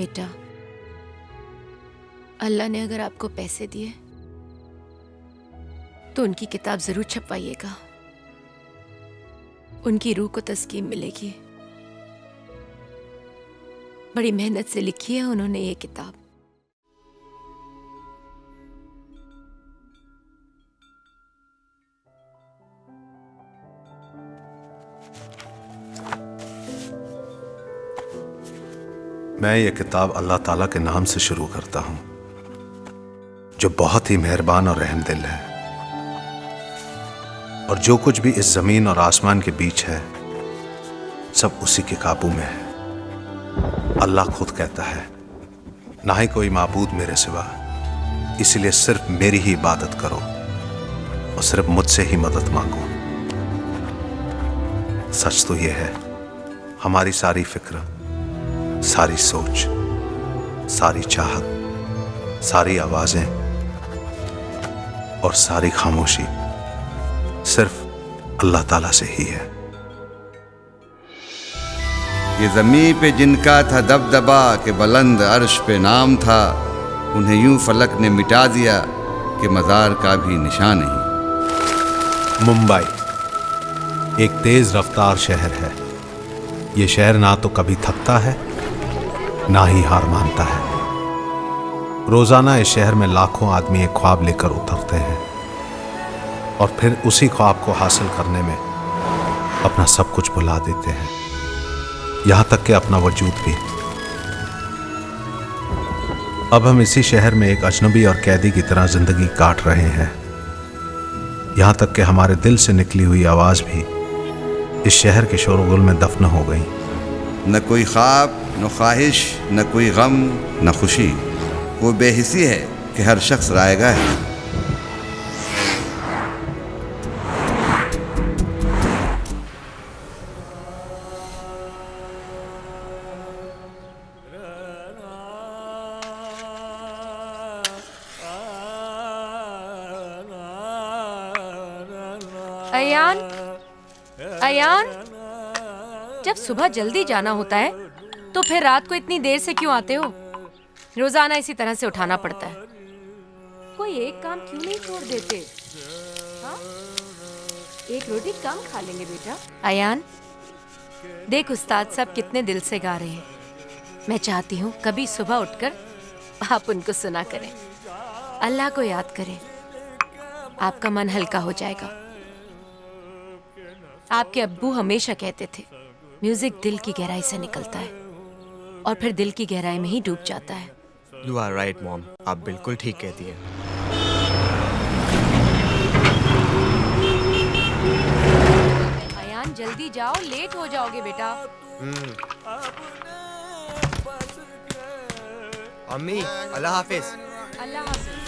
बेटा, अल्लाह ने अगर आपको पैसे दिए तो उनकी किताब जरूर छपवाइएगा। उनकी रूह को तस्कीन मिलेगी। बड़ी मेहनत से लिखी है उन्होंने ये किताब। मैं ये किताब अल्लाह ताला के नाम से शुरू करता हूं, जो बहुत ही मेहरबान और रहमदिल है। और जो कुछ भी इस जमीन और आसमान के बीच है, सब उसी के काबू में है। अल्लाह खुद कहता है, ना ही कोई माबूद मेरे सिवा, इसलिए सिर्फ मेरी ही इबादत करो और सिर्फ मुझसे ही मदद मांगो। सच तो यह है, हमारी सारी फिक्र, सारी सोच, सारी चाहत, सारी आवाजें और सारी खामोशी सिर्फ अल्लाह ताला से ही है। ये ज़मीं पे जिनका था दबदबा के बुलंद अर्श पे नाम था, उन्हें यूं फलक ने मिटा दिया कि मज़ार का भी निशान नहीं। मुंबई एक तेज रफ्तार शहर है। ये शहर ना तो कभी थकता है, ना ही हार मानता है। रोजाना इस शहर में लाखों आदमी एक ख्वाब लेकर उतरते हैं और फिर उसी ख्वाब को हासिल करने में अपना सब कुछ भुला देते हैं, यहां तक कि अपना वजूद भी। अब हम इसी शहर में एक अजनबी और कैदी की तरह जिंदगी काट रहे हैं, यहां तक कि हमारे दिल से निकली हुई आवाज भी इस शहर के शोरगुल में दफन हो गई। न कोई ख्वाब, न ख्वाहिश, न कोई गम, न खुशी। वो बेहिसी है कि हर शख्स रायगा है। अयान, अयान, जब सुबह जल्दी जाना होता है तो फिर रात को इतनी देर से क्यों आते हो? रोजाना इसी तरह से उठाना पड़ता है। कोई एक काम क्यों नहीं छोड़ देते? हाँ? एक रोटी कम खा लेंगे बेटा। अयान, देख उस्ताद साहब कितने दिल से गा रहे हैं। मैं चाहती हूँ कभी सुबह उठकर आप उनको सुना करें, अल्लाह को याद करें। आपका मन हल्का हो जाएगा। आपके अब्बू हमेशा कहते थे, म्यूजिक दिल की गहराई से निकलता है और फिर दिल की गहराई में ही डूब जाता है। You are right, mom. आप बिल्कुल ठीक कहती हैं। अयान जल्दी जाओ, लेट हो जाओगे बेटा। अम्मी, अल्लाह हाफिज। अल्लाह हाफिज।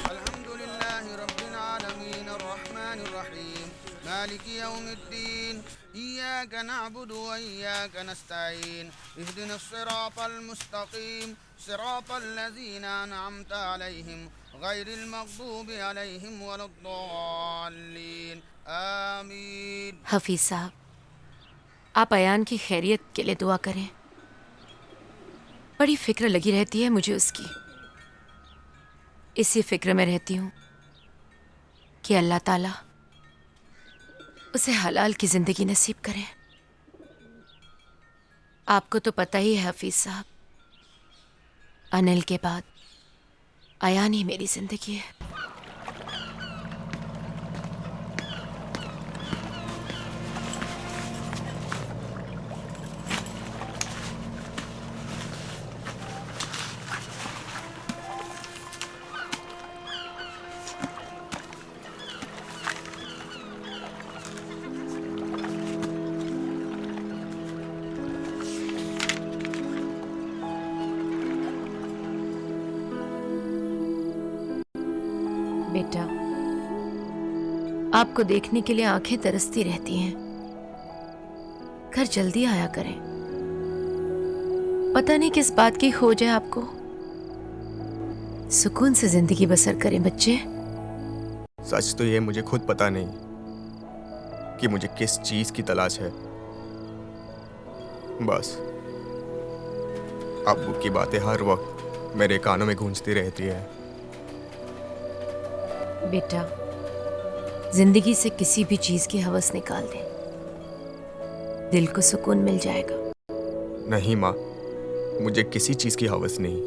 मालिक यौमिद्दीन इय्याका नअबुदु व इय्याका नस्तईन इहदिनस सिरातल मुस्तकीम सिरातल लज़ीना अनअमता अलैहिम गैरिल मग़दूबि अलैहिम वलद्दाल्लीन आमीन। हफीज साहब, आप अयान की खैरियत के लिए दुआ करें। बड़ी फिक्र लगी रहती है मुझे उसकी। इसी फिक्र में रहती हूँ कि अल्लाह ताला उसे हलाल की जिंदगी नसीब करें। आपको तो पता ही है हफीज साहब, अनिल के बाद अयान ही मेरी जिंदगी है। बेटा, आपको देखने के लिए आंखें तरसती रहती हैं। घर जल्दी आया करें। पता नहीं किस बात की खोज है आपको। सुकून से जिंदगी बसर करें बच्चे। सच तो ये मुझे खुद पता नहीं कि मुझे किस चीज की तलाश है। बस अब्बू की बातें हर वक्त मेरे कानों में गूंजती रहती है। बेटा, जिंदगी से किसी भी चीज की हवस निकाल दे, दिल को सुकून मिल जाएगा। नहीं माँ, मुझे किसी चीज की हवस नहीं,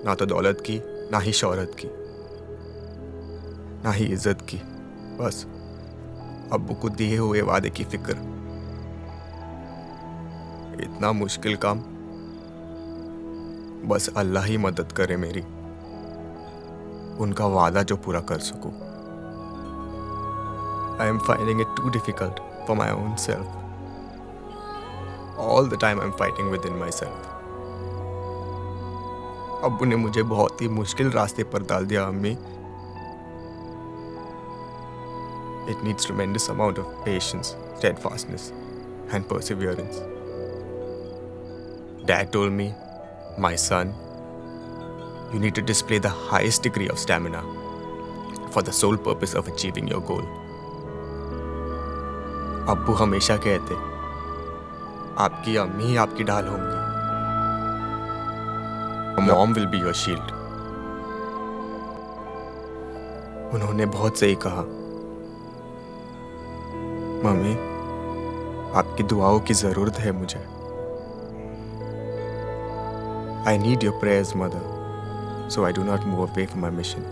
ना तो दौलत की, ना ही शोहरत की, ना ही इज्जत की। बस अब्बू को दिए हुए वादे की फिक्र। इतना मुश्किल काम, बस अल्लाह ही मदद करे मेरी, उनका वादा जो पूरा कर सकूं। I am finding it too difficult for my own self. All the time I'm fighting within myself. अब्बू ने मुझे बहुत ही मुश्किल रास्ते पर डाल दिया अम्मी। It needs tremendous amount of patience, steadfastness, and perseverance. Dad told me, my son, you need to display the highest degree of stamina for the sole purpose of achieving your goal. अब्बू हमेशा कहते, आपकी अम्मी ही आपकी ढाल होंगी। Mom will be your shield. उन्होंने बहुत सही कहा। मम्मी, आपकी दुआओं की जरूरत है मुझे। I need your prayers, mother, so I do not move away from my mission.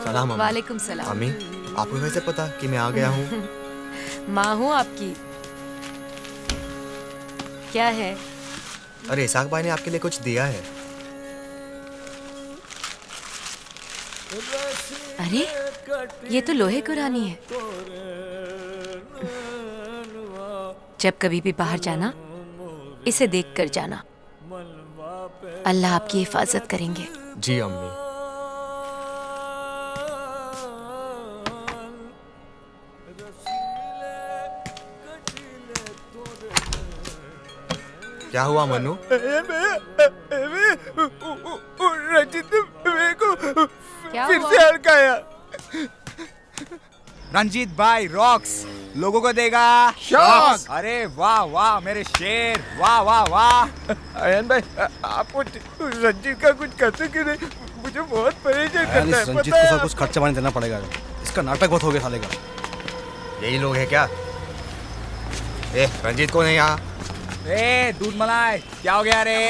सलाम अम्मी। वालेकुम सलाम। अम्मी, आपको कैसे पता कि मैं आ गया हूँ? माँ हूँ आपकी। क्या है? अरे इसाक भाई ने आपके लिए कुछ दिया है। अरे ये तो लोहे को रानी है। जब कभी भी बाहर जाना, इसे देख कर जाना। अल्लाह आपकी हिफाजत करेंगे। जी अम्मी। क्या हुआ मनु? रंजीत ने मेरे को क्या फिर हुआ? से हड़काया। रंजीत भाई रॉक्स लोगों को देगा शॉक्स। अरे वाह वाह मेरे शेर, वाह वाह वाह। अयन भाई, आपको रंजीत का कुछ करते कि नहीं? मुझे बहुत परेशान करता है। रंजीत को सब कुछ खर्चा पानी देना पड़ेगा। इसका नाटक बहुत हो गया साले का। यही लोग हैं क्या? ए, रंजीत को नहीं यहाँ। ए दूध मलाई क्या हो गया रे?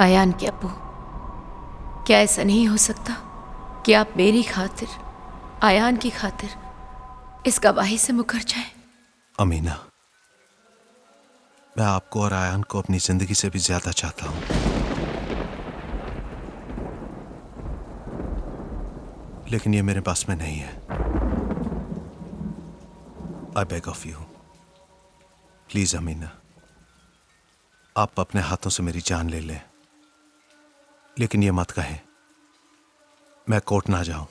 अयान के अब्बू, क्या ऐसा नहीं हो सकता कि आप मेरी खातिर, अयान की खातिर इस गवाही से मुकर जाएं? अमीना, मैं आपको और आयान को अपनी जिंदगी से भी ज्यादा चाहता हूं, लेकिन ये मेरे पास में नहीं है। I beg of you, please Amina, आप अपने हाथों से मेरी जान ले लें, लेकिन ये मत कहें मैं कोर्ट ना जाऊं,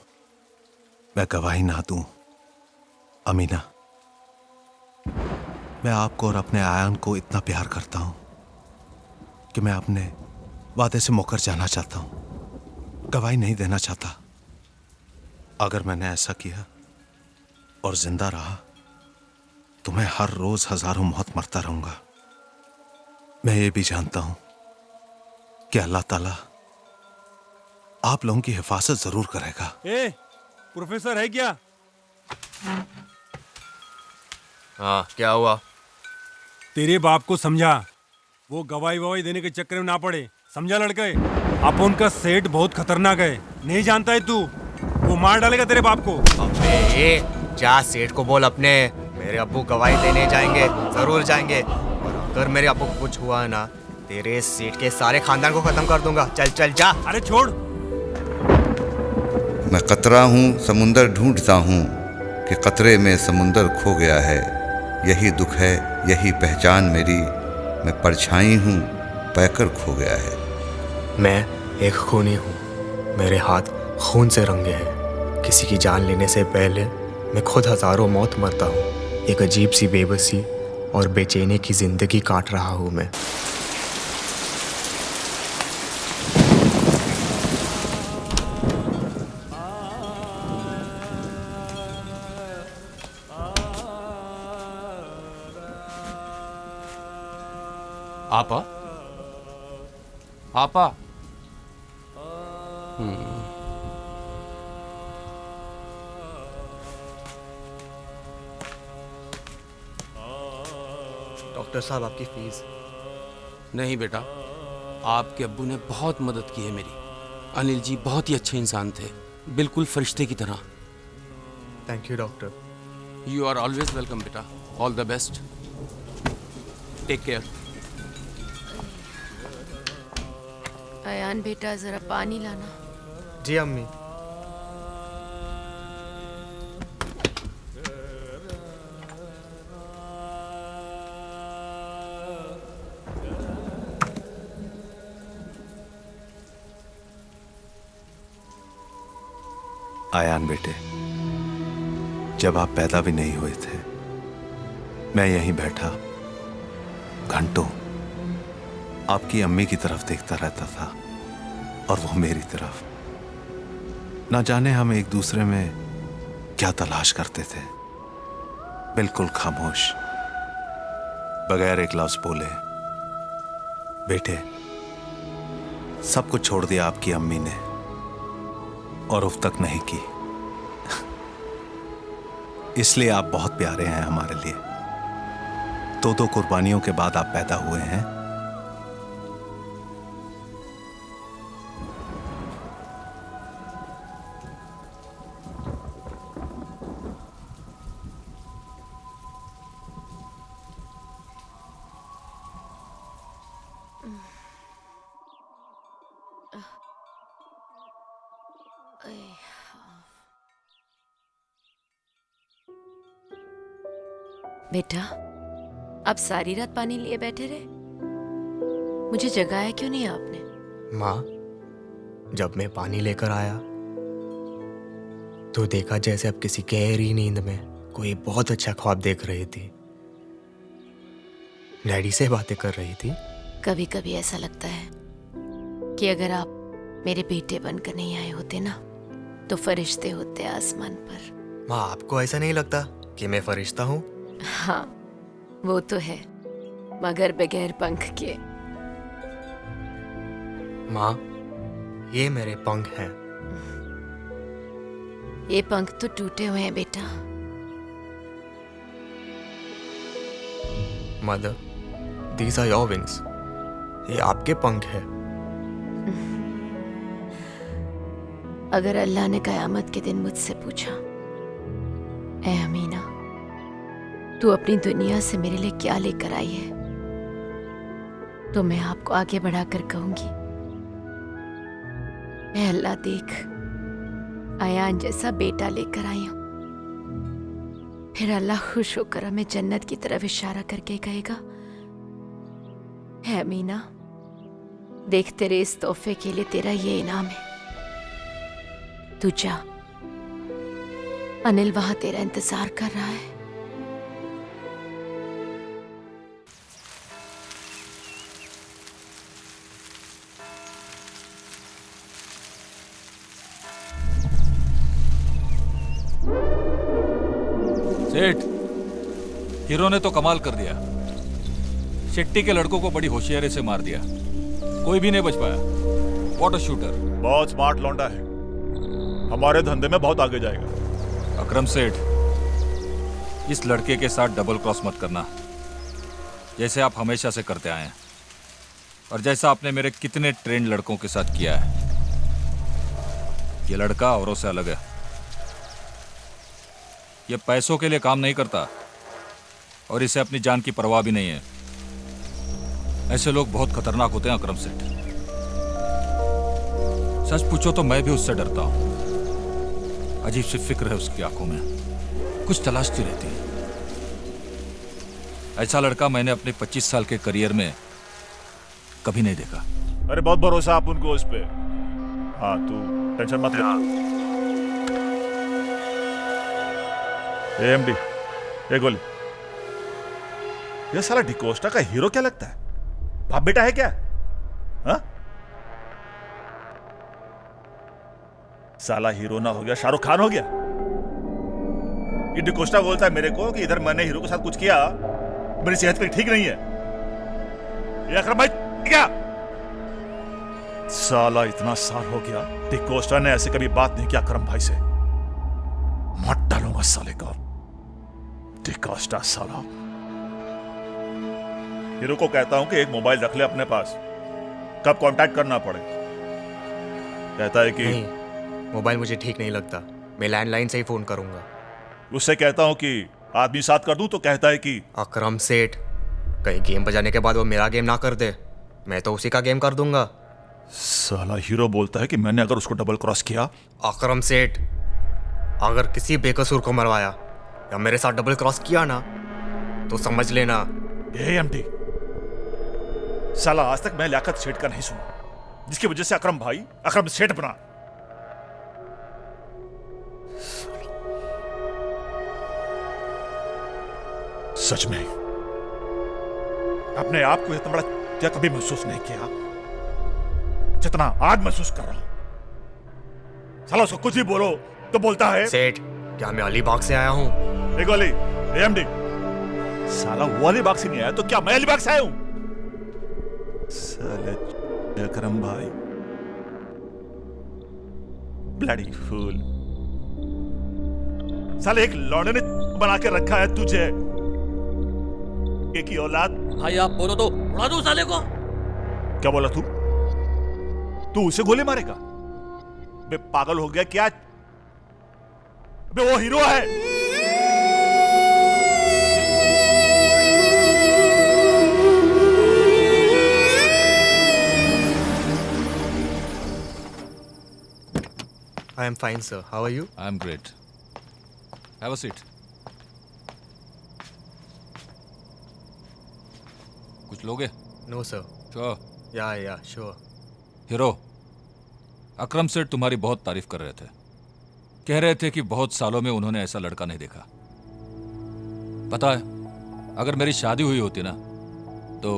मैं गवाही ना दूं। अमीना, मैं आपको और अपने आयान को इतना प्यार करता हूं कि मैं अपने वादे से मुकर जाना चाहता हूं, गवाही नहीं देना चाहता। अगर मैंने ऐसा किया और जिंदा रहा तो मैं हर रोज हजारों मौत मरता रहूंगा। मैं ये भी जानता हूं कि अल्लाह ताला आप लोगों की हिफाजत जरूर करेगा। ए, प्रोफेसर है क्या? हाँ, क्या हुआ? तेरे बाप को समझा, वो गवाही ववाही देने के चक्कर में ना पड़े, समझा लड़के? अपन का सेठ बहुत खतरनाक है, नहीं जानता है तू? वो मार डालेगा तेरे बाप को। अबे ए, जा सेठ को बोल अपने, मेरे अब्बू गवाही देने जाएंगे, जरूर जाएंगे। और अगर मेरे अब्बू को कुछ हुआ ना, तेरे सेठ के सारे खानदान को खत्म कर दूंगा। चल चल जा। अरे छोड़। मैं कतरा हूँ, समुंदर ढूंढता हूँ कि कतरे में समुंदर खो गया है। यही दुख है, यही पहचान मेरी, मैं परछाई हूँ, पैकर खो गया है। मैं एक खूनी हूँ, मेरे हाथ खून से रंगे हैं। किसी की जान लेने से पहले मैं खुद हजारों मौत मरता हूँ। एक अजीब सी बेबसी और बेचैनी की जिंदगी काट रहा हूँ मैं। आपा, आपा। डॉक्टर साहब, आपकी फीस। नहीं बेटा, आपके अब्बू ने बहुत मदद की है मेरी। अनिल जी बहुत ही अच्छे इंसान थे, बिल्कुल फरिश्ते की तरह। Thank you doctor. You are always welcome बेटा। All the best. Take care. Ayaan बेटा, जरा पानी लाना। जी अम्मी। आयान बेटे, जब आप पैदा भी नहीं हुए थे, मैं यहीं बैठा घंटों आपकी अम्मी की तरफ देखता रहता था और वो मेरी तरफ। ना जाने हम एक दूसरे में क्या तलाश करते थे। बिल्कुल खामोश, बगैर एक लफ्ज बोले। बेटे, सब कुछ छोड़ दिया आपकी अम्मी ने और उफ तक नहीं की। इसलिए आप बहुत प्यारे हैं हमारे लिए। दो कुर्बानियों के बाद आप पैदा हुए हैं। बेटा, आप सारी रात पानी लिए बैठे रहे? मुझे जगाया क्यों नहीं आपने? माँ, जब मैं पानी लेकर आया तो देखा जैसे अब किसी गहरी नींद में कोई बहुत अच्छा ख्वाब देख रही थी। डैडी से बातें कर रही थी। कभी कभी ऐसा लगता है कि अगर आप मेरे बेटे बनकर नहीं आए होते ना, तो फरिश्ते होते आसमान पर। माँ, आपको ऐसा नहीं लगता कि मैं फरिश्ता हूँ? हाँ, वो तो है, मगर बगैर पंख के। माँ, ये मेरे पंख हैं। ये पंख तो टूटे हुए हैं बेटा। Mother, these are your wings. ये आपके पंख हैं। अगर अल्लाह ने कयामत के दिन मुझसे पूछा, ऐ अमीना, तू अपनी दुनिया से मेरे लिए क्या लेकर आई है, तो मैं आपको आगे बढ़ाकर कहूंगी, ऐ अल्लाह देख, अयान जैसा बेटा लेकर आई हूं। फिर अल्लाह खुश होकर हमें जन्नत की तरफ इशारा करके कहेगा, है अमीना, देख तेरे इस तोहफे के लिए तेरा ये इनाम है। तू जा, अनिल वहां तेरा इंतजार कर रहा है। सेठ, हीरो ने तो कमाल कर दिया। शेट्टी के लड़कों को बड़ी होशियारी से मार दिया, कोई भी नहीं बच पाया। What a shooter. बहुत स्मार्ट लौंडा है, हमारे धंधे में बहुत आगे जाएगा। अकरम सेठ, इस लड़के के साथ डबल क्रॉस मत करना, जैसे आप हमेशा से करते आए हैं और जैसा आपने मेरे कितने ट्रेंड लड़कों के साथ किया है। ये लड़का औरों से अलग है, ये पैसों के लिए काम नहीं करता और इसे अपनी जान की परवाह भी नहीं है। ऐसे लोग बहुत खतरनाक होते हैं अकरम सेठ। सच पूछो तो मैं भी उससे डरता हूं। अजीब सी फिक्र है उसकी आंखों में, कुछ तलाशती रहती है। ऐसा लड़का मैंने अपने 25 साल के करियर में कभी नहीं देखा। अरे बहुत भरोसा आप उनको उस पे। हाँ तू टेंशन मत ले। एमडी, ये गोली, ये साला डिकोस्टा का हीरो क्या लगता है? बाप बेटा है क्या? हाँ? साला हीरो ना हो गया शाहरुख खान हो गया। ये डिकोस्टा बोलता है मेरे को कि इधर मैंने हीरो के साथ कुछ किया, मेरी सेहत पे ठीक नहीं है। ये अकरम भाई क्या? साला इतना साल हो गया, डिकोस्टा ने ऐसे कभी बात नहीं किया अकरम भाई से। मत डालूंगा साले को। डिकोस्टा साला। हीरो को कहता हूं कि एक मोबाइल रख ले अपने पास, कब कांटेक्ट करना पड़े। कहता है कि नहीं, मोबाइल मुझे ठीक नहीं लगता, मैं लैंडलाइन से ही फोन करूंगा। उससे कहता हूं कि आदमी साथ कर दूं तो कहता है कि अकरम सेठ, कहीं गेम बजाने के बाद वो मेरा गेम ना कर दे, मैं तो उसी का गेम कर दूंगा। साला हीरो बोलता है कि मैंने अगर उसको डबल क्रॉस किया। अकरम सेठ, अगर किसी बेकसूर को मरवाया या मेरे साथ डबल क्रॉस किया ना, तो समझ लेना। एएमडी, साला आज तक मैं लियाकत सेठ का नहीं सुना, जिसकी वजह से अकरम भाई अकरम सेठ बना। सच में अपने आप को इतना बड़ा क्या कभी महसूस नहीं किया जितना आज महसूस कर रहा हूं। साला उसको कुछ भी बोलो तो बोलता है सेठ, क्या मैं अलीबाग से आया हूं? एक वाली एएमडी, साला वो अलीबाग से नहीं आया तो क्या मैं अलीबाग से आया हूं? साले अकरम भाई, ब्लडी फूल। साले एक लौंडे ने बना के रखा है तुझे, एक ही औलाद। भाई आप बोलो तो उड़ा दो साले को। क्या बोला तू? तू उसे गोली मारेगा? बे पागल हो गया क्या? बे वो हीरो है। I am fine, sir. How are you? I am great. Have a seat. कुछ लोगे? No, sir. Sure. Yeah, sure. Hero, Akram Seth तुम्हारी बहुत तारीफ कर रहे थे, कह रहे थे कि बहुत सालों में उन्होंने ऐसा लड़का नहीं देखा। पता है, अगर मेरी शादी हुई होती ना तो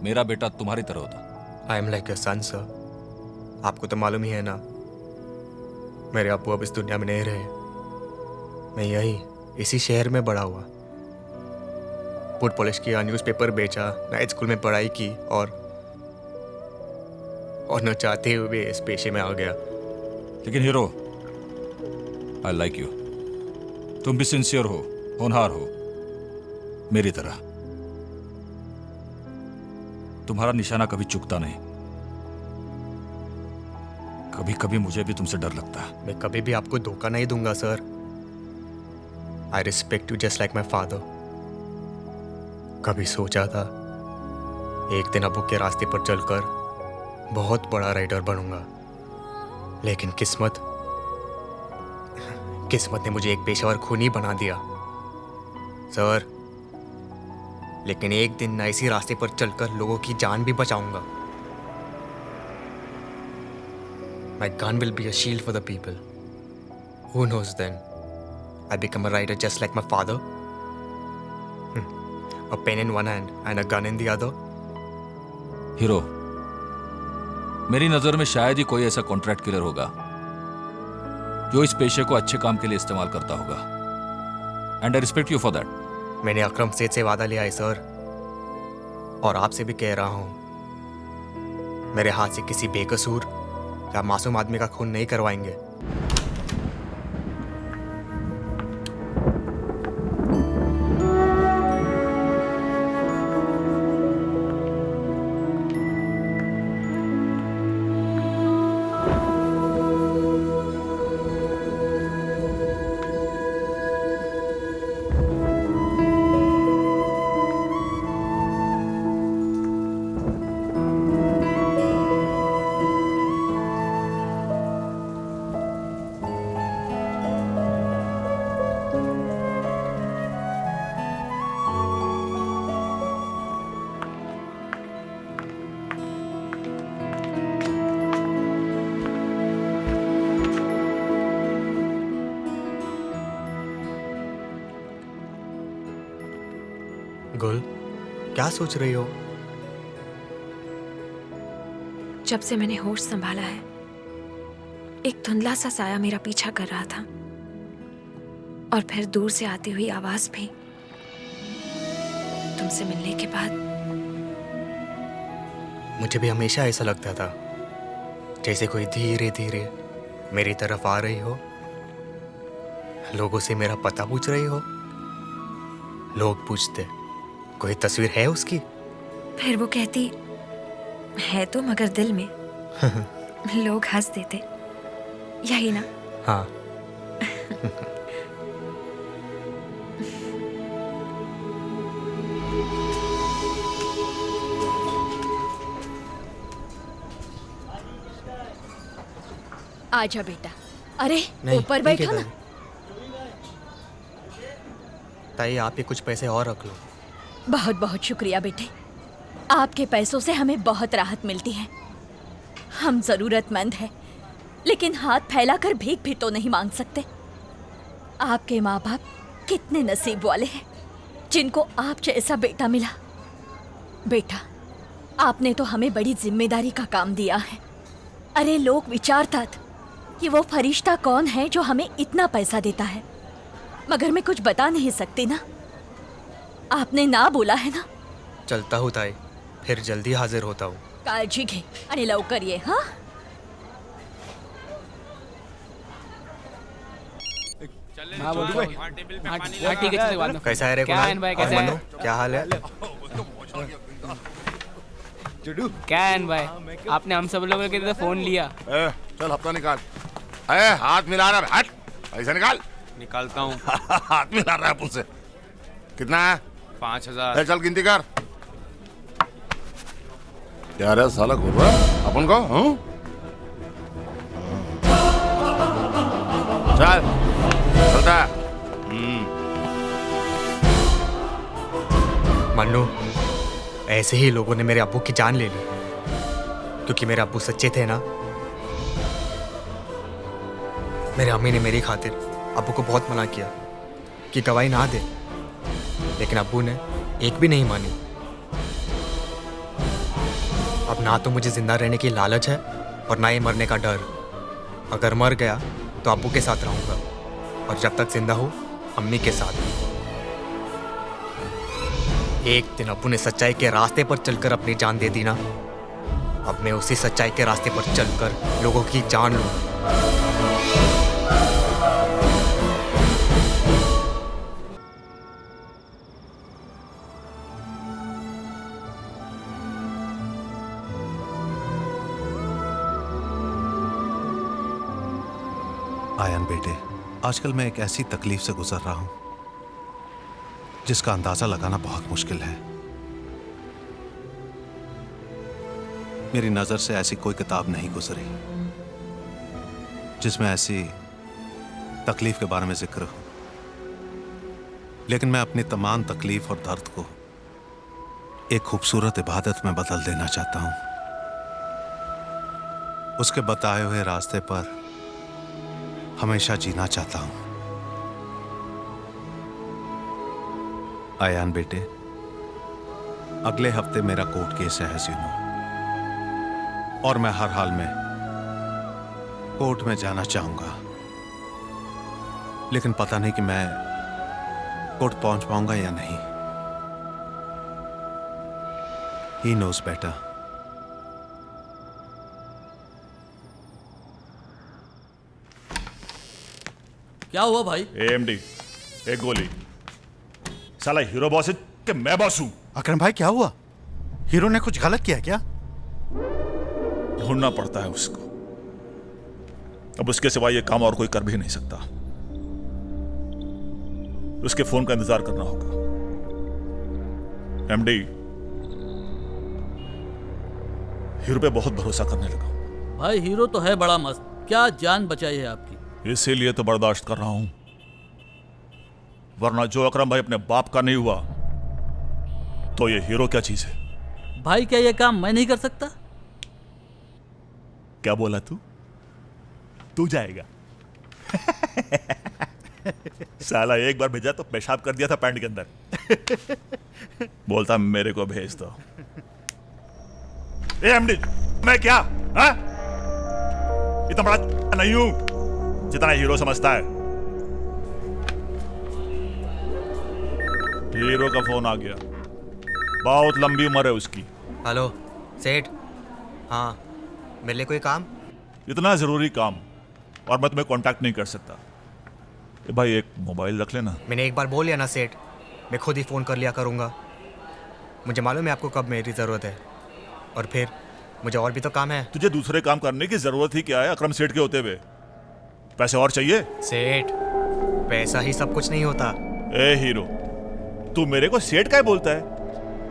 मेरा बेटा तुम्हारी तरह होता। I am like your son, sir. आपको तो मालूम ही है ना, मेरे अब्बू अब इस दुनिया में नहीं रहे। मैं यही इसी शहर में बड़ा हुआ, फुट पॉलिश किया, न्यूज़पेपर बेचा, नाइट स्कूल में पढ़ाई की और न चाहते हुए इस पेशे में आ गया। लेकिन हीरो, आई लाइक यू। तुम भी सिंसियर हो, होनहार हो, मेरी तरह। तुम्हारा निशाना कभी चुकता नहीं। कभी कभी मुझे भी तुमसे डर लगता है। मैं कभी भी आपको धोखा नहीं दूंगा sir. I respect you just like my father. कभी सोचा था एक दिन अबू के रास्ते पर चलकर बहुत बड़ा राइडर बनूंगा, लेकिन किस्मत ने मुझे एक पेशेवर खूनी बना दिया सर। लेकिन एक दिन मैं इसी रास्ते पर चलकर लोगों की जान भी बचाऊंगा। My gun will be a shield for the people. Who knows then? I become a rider just like my father. A pen in one hand and a gun in the other. Hero, मेरी नजर में शायद ही कोई ऐसा contract killer होगा जो इस पेशे को अच्छे काम के लिए इस्तेमाल करता होगा। And I respect you for that. मैंने अकरम सेठ से वादा लिया है सर। और आपसे भी कह रहा हूं, मेरे हाथ से किसी बेकसूर या मासूम आदमी का खून नहीं करवाएंगे। गुल, क्या सोच रही हो? जब से मैंने होश संभाला है, एक धुंधला सा साया मेरा पीछा कर रहा था, और फिर दूर से आती हुई आवाज भी। तुमसे मिलने के बाद मुझे भी हमेशा ऐसा लगता था, जैसे कोई धीरे धीरे मेरी तरफ आ रही हो। लोगों से मेरा पता पूछ रही हो। लोग पूछते, कोई तस्वीर है उसकी? फिर वो कहती, है तो मगर दिल में। लोग हंस देते, यही ना? हाँ। आजा बेटा। अरे नहीं, ऊपर ठीक है बैठो ना। ताई, आप ही कुछ पैसे और रख लो। बहुत बहुत शुक्रिया बेटे, आपके पैसों से हमें बहुत राहत मिलती है। हम जरूरतमंद हैं, लेकिन हाथ फैलाकर भीख भी तो नहीं मांग सकते। आपके माँ बाप कितने नसीब वाले हैं जिनको आप जैसा बेटा मिला। बेटा, आपने तो हमें बड़ी जिम्मेदारी का काम दिया है। अरे लोग विचारता कि वो फरिश्ता कौन है जो हमें इतना पैसा देता है, मगर मैं कुछ बता नहीं सकती ना। आपने ना बोला है ना। चलता हूँ ताई, फिर जल्दी हाजिर होता हूँ। काळजी घे आणि लवकर ये। हाँ, कैसा है रे कुणाल? और मनु, क्या हाल है? क्या है भाई, आपने हम सब लोगों के लिए फोन लिया। चल हफ्ता निकाल। हाथ मिला रहा है, हट पैसा निकाल। निकालता हूँ। हाथ मिला रहा है मुझसे। कितना है? 5000। चल गिनती कर। क्या रे साला घूर रहा है अपन को? चल चलता है। मन्नू, ऐसे ही लोगों ने मेरे अब्बू की जान ले ली, क्योंकि मेरे अब्बू सच्चे थे ना। मेरे अम्मी ने मेरी खातिर अब्बू को बहुत मना किया कि गवाही ना दे, लेकिन अब्बू ने एक भी नहीं मानी। अब ना तो मुझे जिंदा रहने की लालच है और ना ही मरने का डर। अगर मर गया तो अब्बू के साथ रहूंगा, और जब तक जिंदा हूँ अम्मी के साथ। एक दिन अब्बू ने सच्चाई के रास्ते पर चलकर अपनी जान दे दी ना, अब मैं उसी सच्चाई के रास्ते पर चलकर लोगों की जान लूं। आयन बेटे, आजकल मैं एक ऐसी तकलीफ से गुजर रहा हूं जिसका अंदाजा लगाना बहुत मुश्किल है। मेरी नजर से ऐसी कोई किताब नहीं गुजरी जिसमें ऐसी तकलीफ के बारे में जिक्र हो, लेकिन मैं अपनी तमाम तकलीफ और दर्द को एक खूबसूरत इबादत में बदल देना चाहता हूं। उसके बताए हुए रास्ते पर हमेशा जीना चाहता हूं। आयान बेटे, अगले हफ्ते मेरा कोर्ट केस है हसीनो, और मैं हर हाल में कोर्ट में जाना चाहूंगा, लेकिन पता नहीं कि मैं कोर्ट पहुंच पाऊंगा या नहीं। ही नोस बेटा। क्या हुआ भाई? AMD, एक गोली। साला हीरो बॉस है कि मैं बॉस हूं? अकरम भाई क्या हुआ? हीरो ने कुछ गलत किया क्या? ढूंढना पड़ता है उसको। अब उसके सिवा ये काम और कोई कर भी नहीं सकता। उसके फोन का इंतजार करना होगा। MD, हीरो पे बहुत भरोसा करने लगा। भाई हीरो तो है बड़ा मस्त, क्या जान बचाई है आपकी। इसीलिए तो बर्दाश्त कर रहा हूं, वरना जो अकरम भाई अपने बाप का नहीं हुआ तो ये हीरो क्या चीज है? भाई क्या ये काम मैं नहीं कर सकता? क्या बोला तू? तू जाएगा? साला एक बार भेजा तो पेशाब कर दिया था पैंट के अंदर। बोलता मेरे को भेज दो। AMD, मैं क्या हा? इतना बड़ा नहीं हूं जितना हीरो समझता है। हीरो का फोन आ गया। बहुत लंबी उम्र है उसकी। हेलो सेठ। हाँ, मेरे लिए कोई काम? इतना जरूरी काम और मैं तुम्हें कांटेक्ट नहीं कर सकता। ए भाई एक मोबाइल रख लेना। मैंने एक बार बोल लिया ना सेठ, मैं खुद ही फ़ोन कर लिया करूँगा। मुझे मालूम है आपको कब मेरी ज़रूरत है, और फिर मुझे और भी तो काम है। तुझे दूसरे काम करने की जरूरत ही क्या है अकरम सेठ के होते हुए? पैसे और चाहिए? सेठ, पैसा ही सब कुछ नहीं होता। ए हीरो, तू मेरे को सेठ क्या बोलता है?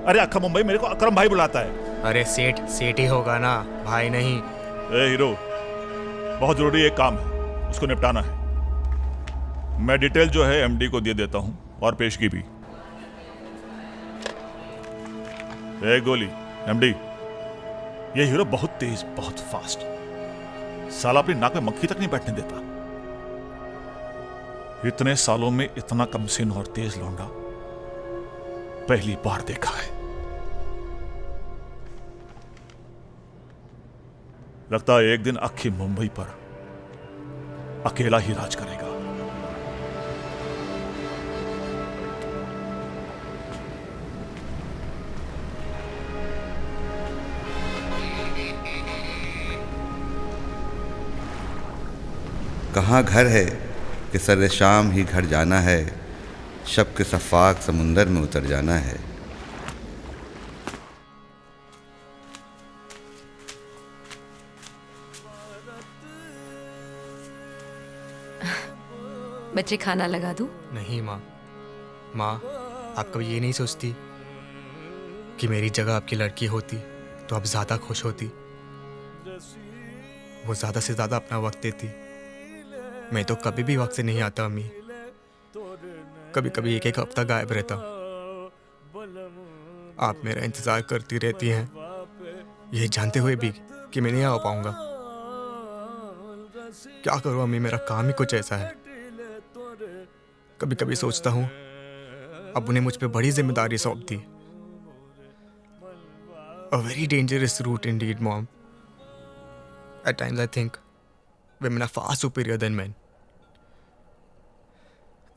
अरे अक्खा मुंबई मेरे को अकरम भाई बुलाता है। अरे सेठ सेठ ही होगा ना, भाई नहीं। ए हीरो, बहुत जरूरी एक काम है, उसको निपटाना है। मैं डिटेल जो है MD को दे देता हूं और पेशगी भी। एक गोली। MD, ये हीरो बहुत तेज, बहुत फास्ट, साला अपनी नाक में मक्खी तक नहीं बैठने देता। इतने सालों में इतना कमसिन और तेज लौंडा पहली बार देखा है। लगता है एक दिन अक्खी मुंबई पर अकेला ही राज करेगा। कहाँ घर है कि सर शाम ही घर जाना है, शब के सफ़ाक समुंदर में उतर जाना है। बच्चे खाना लगा दूं? नहीं माँ। माँ, आप कभी ये नहीं सोचती कि मेरी जगह आपकी लड़की होती तो आप ज़्यादा खुश होती? वो ज़्यादा से ज़्यादा अपना वक्त देती। मैं तो कभी भी वक्त से नहीं आता अम्मी। कभी कभी एक एक हफ्ता गायब रहता। आप मेरा इंतज़ार करती रहती हैं, ये जानते हुए भी कि मैं नहीं आ पाऊंगा। क्या करूं अम्मी, मेरा काम ही कुछ ऐसा है। कभी कभी सोचता हूं अब उन्हें मुझ पे बड़ी जिम्मेदारी सौंप दी। A very dangerous route indeed, Mom. At times I think women are far superior than men.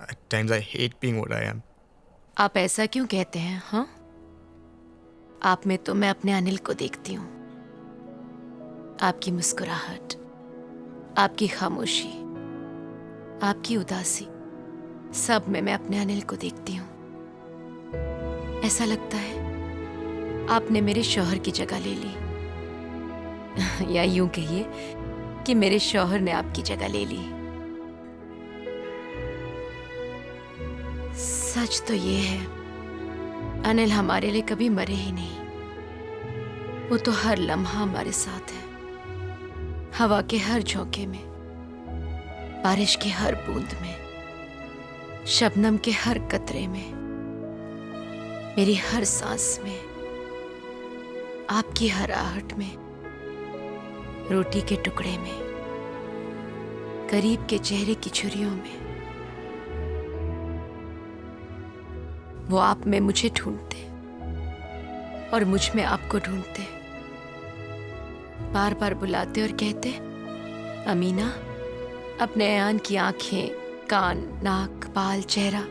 At times I hate being what I am. आप ऐसा क्यों कहते हैं? हाँ, आप में तो मैं अपने अनिल को देखती हूँ। आपकी मुस्कुराहट, आपकी खामोशी, आपकी उदासी, सब में मैं अपने अनिल को देखती हूँ। ऐसा लगता है आपने मेरे शौहर की जगह ले ली, या यूं कहिए कि मेरे शौहर ने आपकी जगह ले ली। सच तो ये है, अनिल हमारे लिए कभी मरे ही नहीं। वो तो हर लम्हा हमारे साथ है, हवा के हर झोंके में, बारिश की हर बूंद में, शबनम के हर कतरे में, मेरी हर सांस में, आपकी हर आहट में, रोटी के टुकड़े में, करीब के चेहरे की छुरियों में। वो आप में मुझे ढूंढते और मुझ में आपको ढूंढते, बार बार बुलाते और कहते, अमीना, अपने अयान की आंखें, कान, नाक, बाल, चेहरा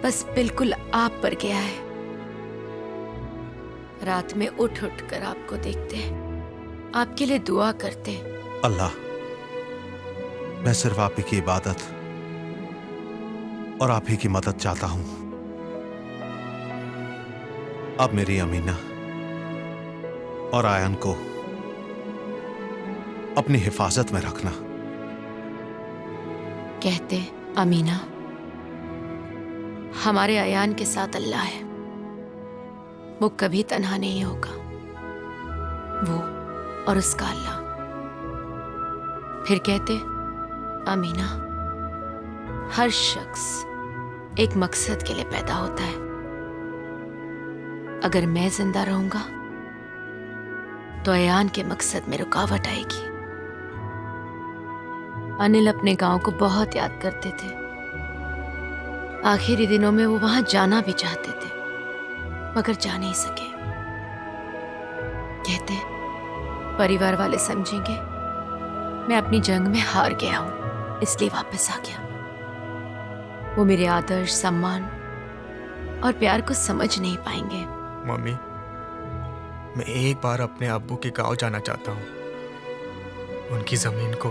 बस बिल्कुल आप पर गया है। रात में उठ उठ कर आपको देखते, आपके लिए दुआ करते। अल्लाह, मैं सिर्फ आप ही की इबादत और आप ही की मदद चाहता हूं। अब मेरी अमीना और आयन को अपनी हिफाजत में रखना। कहते अमीना, हमारे अयान के साथ अल्लाह है, वो कभी तन्हा नहीं होगा, वो और उसका अल्लाह। फिर कहते अमीना, हर शख्स एक मकसद के लिए पैदा होता है। अगर मैं जिंदा रहूंगा तो अयान के मकसद में रुकावट आएगी। अनिल अपने गांव को बहुत याद करते थे। आखिरी दिनों में वो वहां जाना भी चाहते थे, मगर जा नहीं सके। कहते परिवार वाले समझेंगे मैं अपनी जंग में हार गया हूं, इसलिए वापस आ गया। वो मेरे आदर्श, सम्मान और प्यार को समझ नहीं पाएंगे। मम्मी, मैं एक बार अपने अब्बू के गांव जाना चाहता हूँ। उनकी जमीन को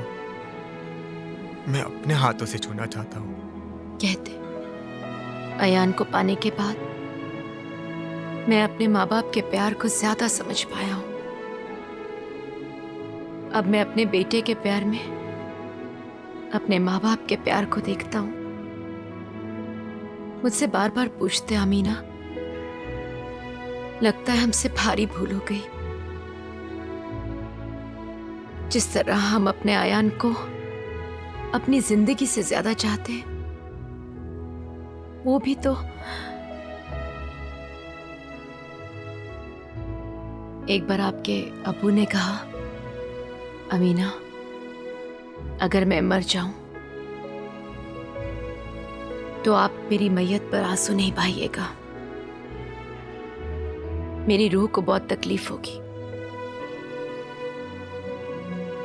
मैं अपने हाथों से छूना चाहता हूँ। कहते अयान को पाने के बाद मैं अपने माँ बाप के प्यार को ज्यादा समझ पाया हूँ। अब मैं अपने बेटे के प्यार में अपने माँ बाप के प्यार को देखता हूँ। मुझसे बार बार पूछते अमीना, लगता है हमसे भारी भूल हो गई। जिस तरह हम अपने आयान को अपनी जिंदगी से ज्यादा चाहते हैं, वो भी तो एक बार आपके अब्बू ने कहा, अमीना अगर मैं मर जाऊं तो आप मेरी मैयत पर आंसू नहीं बहाइएगा, मेरी रूह को बहुत तकलीफ होगी।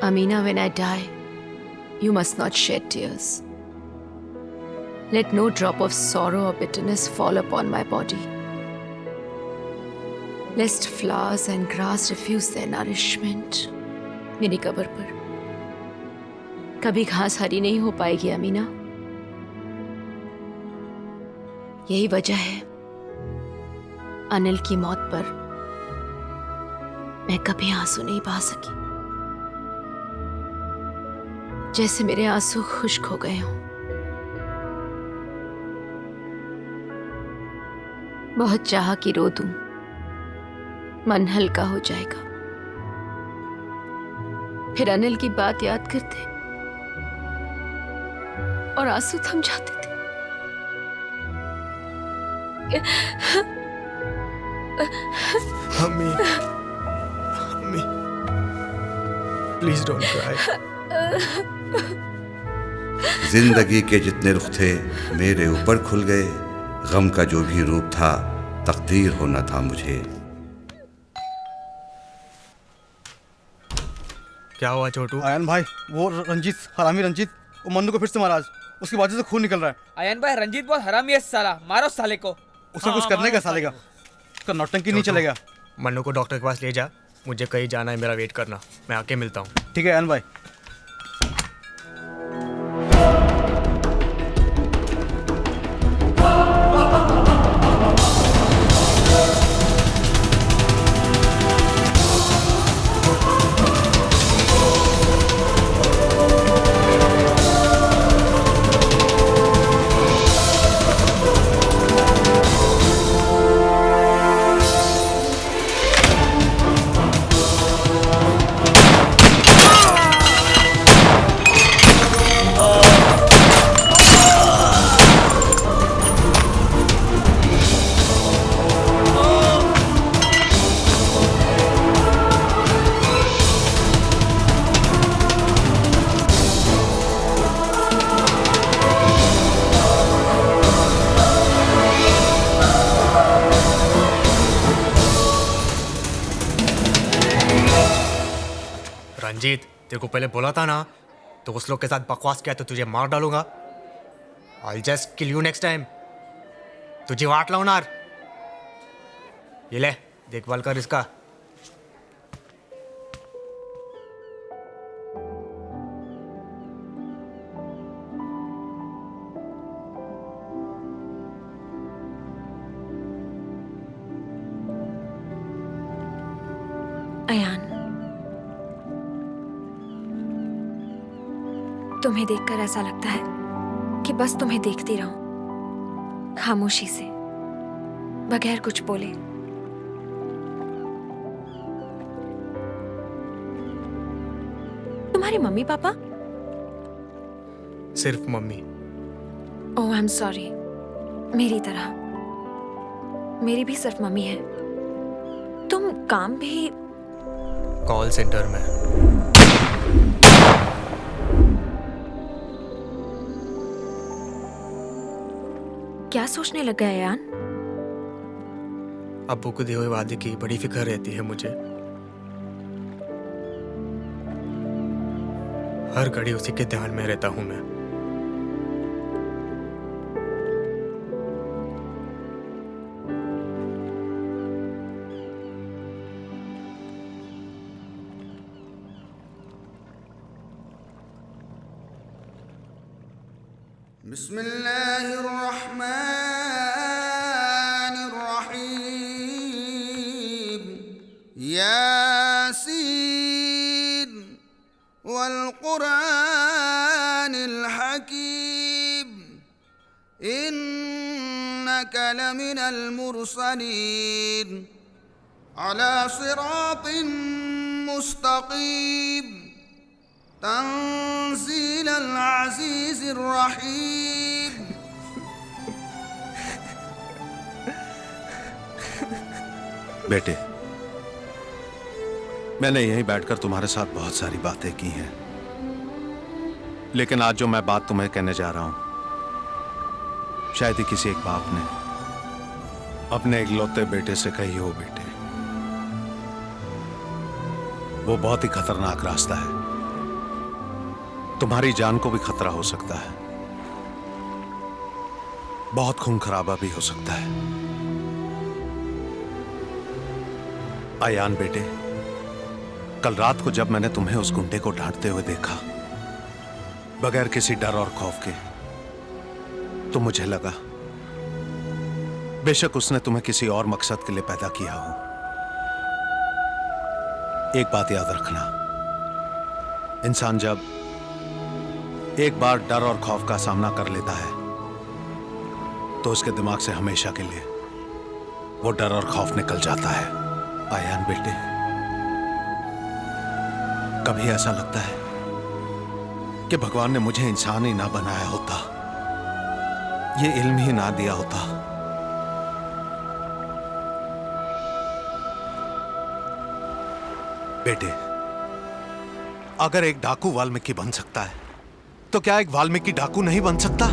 Amina, when I die, you must not shed tears. Let no drop of sorrow or bitterness fall upon my body, lest flowers and grass refuse their nourishment. मेरी कब्र पर कभी घास हरी नहीं हो पाएगी अमीना। यही वजह है अनिल की मौत पर मैं कभी आंसू नहीं बहा सकी, जैसे मेरे आंसू खुश्क हो गए हों। बहुत चाहा कि रो दूं, मन हल्का हो जाएगा। फिर अनिल की बात याद करते और आंसू थम जाते थे। Mummy, mummy, please don't cry. जिंदगी के जितने रुख थे मेरे ऊपर खुल गए, गम का जो भी रूप था तकदीर होना था मुझे। क्या हुआ छोटू? आयन भाई, वो रंजीत, हरामी रंजीत, वो मन्नू को फिर से मारा। उसकी बाजू से खून निकल रहा है। आयन भाई, रंजीत बहुत हरामी है साला, मारो साले को। उसका कुछ करने का साले का, उसका नौटंकी नहीं चलेगा। मन्नू को डॉक्टर के पास ले जा, मुझे कहीं जाना है, मेरा वेट करना, मैं आके मिलता हूँ। ठीक है आयन भाई। रंजीत, तेरे को पहले बोला था ना, तो उस लोग के साथ बकवास किया तो तुझे मार डालूंगा। I'll just kill you next time. तुझे वाट लाऊं नार। ये ले, देखभाल कर इसका। अयान, तुम्हें देखकर ऐसा लगता है कि बस तुम्हें देखती रहूं, खामोशी से, बगैर कुछ बोले। तुम्हारे मम्मी पापा? सिर्फ mummy. Oh I am sorry, मेरी तरह। मेरी भी सिर्फ मम्मी है। तुम काम भी कॉल सेंटर में। क्या सोचने लग गए यान? अब्बू को दिए हुए वादे की बड़ी फिक्र रहती है मुझे। हर घड़ी उसी के ध्यान में रहता हूं मैं। बिस्मिल्लाहिर्रहमानिर्रहीम यासीन वल्कुरानिल हकीम इन्नका लमिनल मुरसलीन अला सिरातिन मुस्तकीम तंज़ीलल अज़ीज़िर रहीम। बेटे, मैंने यहीं बैठकर तुम्हारे साथ बहुत सारी बातें की हैं, लेकिन आज जो मैं बात तुम्हें कहने जा रहा हूं, शायद ही किसी एक बाप ने अपने इकलौते बेटे से कही हो। बेटे, वो बहुत ही खतरनाक रास्ता है, तुम्हारी जान को भी खतरा हो सकता है, बहुत खून खराबा भी हो सकता है। अयान बेटे, कल रात को जब मैंने तुम्हें उस गुंडे को डांटते हुए देखा, बगैर किसी डर और खौफ के, तो मुझे लगा बेशक उसने तुम्हें किसी और मकसद के लिए पैदा किया हो। एक बात याद रखना, इंसान जब एक बार डर और खौफ का सामना कर लेता है तो उसके दिमाग से हमेशा के लिए वो डर और खौफ निकल जाता है। अयान बेटे, कभी ऐसा लगता है कि भगवान ने मुझे इंसान ही ना बनाया होता, ये इल्म ही ना दिया होता। बेटे, अगर एक डाकू वाल्मीकि बन सकता है तो क्या एक वाल्मीकि डाकू नहीं बन सकता?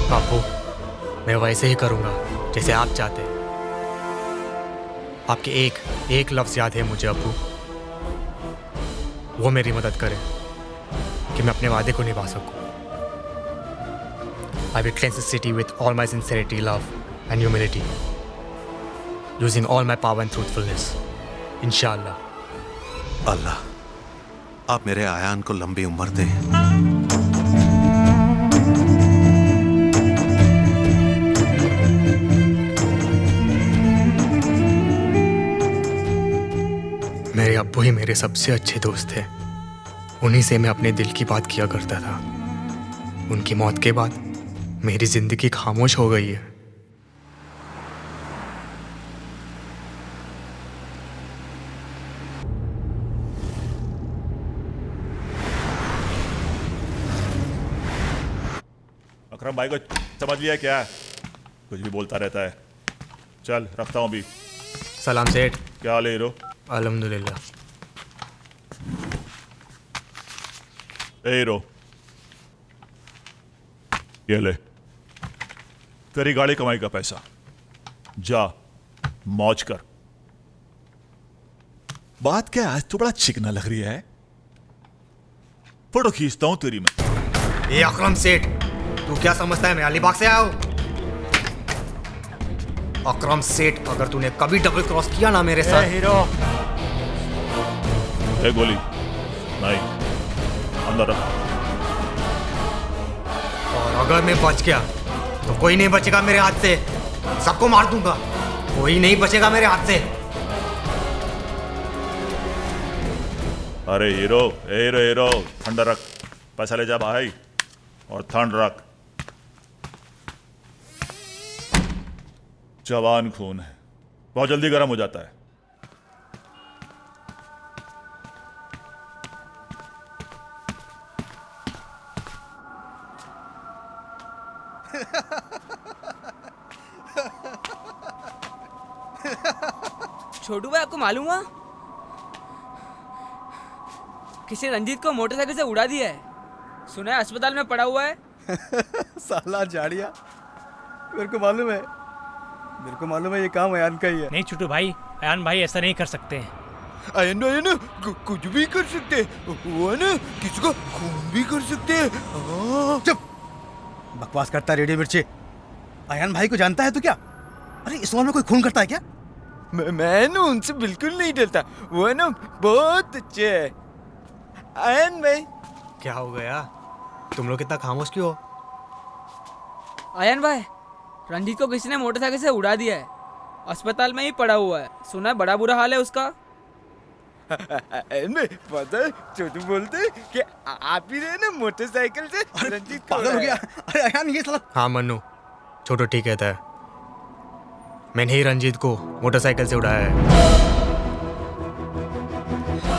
बापू, मैं वैसे ही करूंगा जैसे आप चाहते हैं। आपके एक लफ्ज याद है मुझे अब्बू, वो मेरी मदद करे कि मैं अपने वादे को निभा सकूं। I will cleanse the city with all my sincerity, love and humility, using all my power and truthfulness. Inshallah. अल्लाह, आप मेरे आयान को लंबी उम्र दें। मेरे अब्बू ही मेरे सबसे अच्छे दोस्त थे। उन्हीं से मैं अपने दिल की बात किया करता था। उनकी मौत के बाद मेरी जिंदगी खामोश हो गई है। अकरम भाई को समझ लिया क्या? कुछ भी बोलता रहता है। चल रखता हूँ अभी। सलाम सेठ। क्या हाल है हीरो? अल्हम्दुलिल्लाह। ए हीरो, ये ले तेरी गाड़ी कमाई का पैसा। जा मौज कर। बात क्या आज तो बड़ा चिकना लग रही है। फोटो खींचता हूं तेरी मैं। ए अकरम सेठ, तू क्या समझता है मैं अलीबाग से आया हूं? अकरम सेठ, अगर तूने कभी डबल क्रॉस किया ना मेरे साथ। हीरो, ए गोली नहीं, अंदर रख। और अगर मैं बच गया तो कोई नहीं बचेगा मेरे हाथ से। सबको मार दूंगा, कोई नहीं बचेगा मेरे हाथ से। अरे हीरो, हीरो हीरो, ठंडा रख। पैसा ले जा भाई और ठंड रख। जवान खून है, बहुत जल्दी गर्म हो जाता है। छोटू भाई, आपको मालूम हुआ किसी रंजीत को मोटरसाइकिल से उड़ा दिया है? सुना है अस्पताल में पड़ा हुआ है। साला झाड़िया, मेरे को मालूम है ये काम अयान का ही है। नहीं छोटू भाई, अयान भाई ऐसा नहीं कर सकते। अयन कुछ भी कर सकते, वो है ना, किसी को खून भी कर सकते। चुप, बकवास करता रेडियो मिर्ची। अयान भाई को जानता है तो क्या? अरे इस उम्र में कोई खून करता है क्या? मैं ना उनसे बिल्कुल नहीं डरता, वो है ना बहुत अच्छे है। अयन भाई, क्या हो गया? तुम लोग कितना खामोश क्यों हो? आयन भाई, रंजीत को किसी ने मोटरसाइकिल से उड़ा दिया है, अस्पताल में ही पड़ा हुआ है। सुना है बड़ा बुरा हाल है उसका। अयन भाई, पता है छोटू बोलते कि आप ही रहे ना मोटरसाइकिल से रंजीत को पागल हो गया। अरे अयान, ये साला। हाँ मन्नू, छोटू ठीक कहता है। मैंने ही रंजीत को मोटरसाइकिल से उड़ाया है।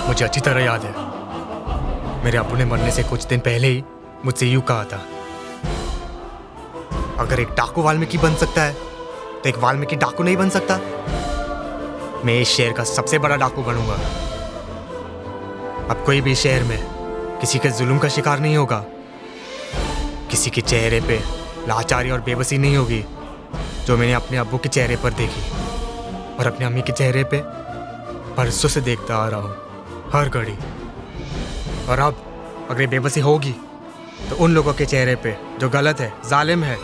मुझे अच्छी तरह याद है, मेरे अब्बू ने मरने से कुछ दिन पहले ही मुझसे यूं कहा था, अगर एक डाकू वाल्मीकि बन सकता है तो एक वाल्मीकि डाकू नहीं बन सकता। मैं इस शहर का सबसे बड़ा डाकू बनूंगा। अब कोई भी शहर में किसी के जुल्म का शिकार नहीं होगा, किसी के चेहरे पे लाचारी और बेबसी नहीं होगी जो मैंने अपने अब्बू के चेहरे पर देखी और अपनी अम्मी के चेहरे पे बरसों से देखता आ रहा हूँ, हर घड़ी। और अब अगर ये बेबसी होगी तो उन लोगों के चेहरे पे जो गलत है, जालिम है,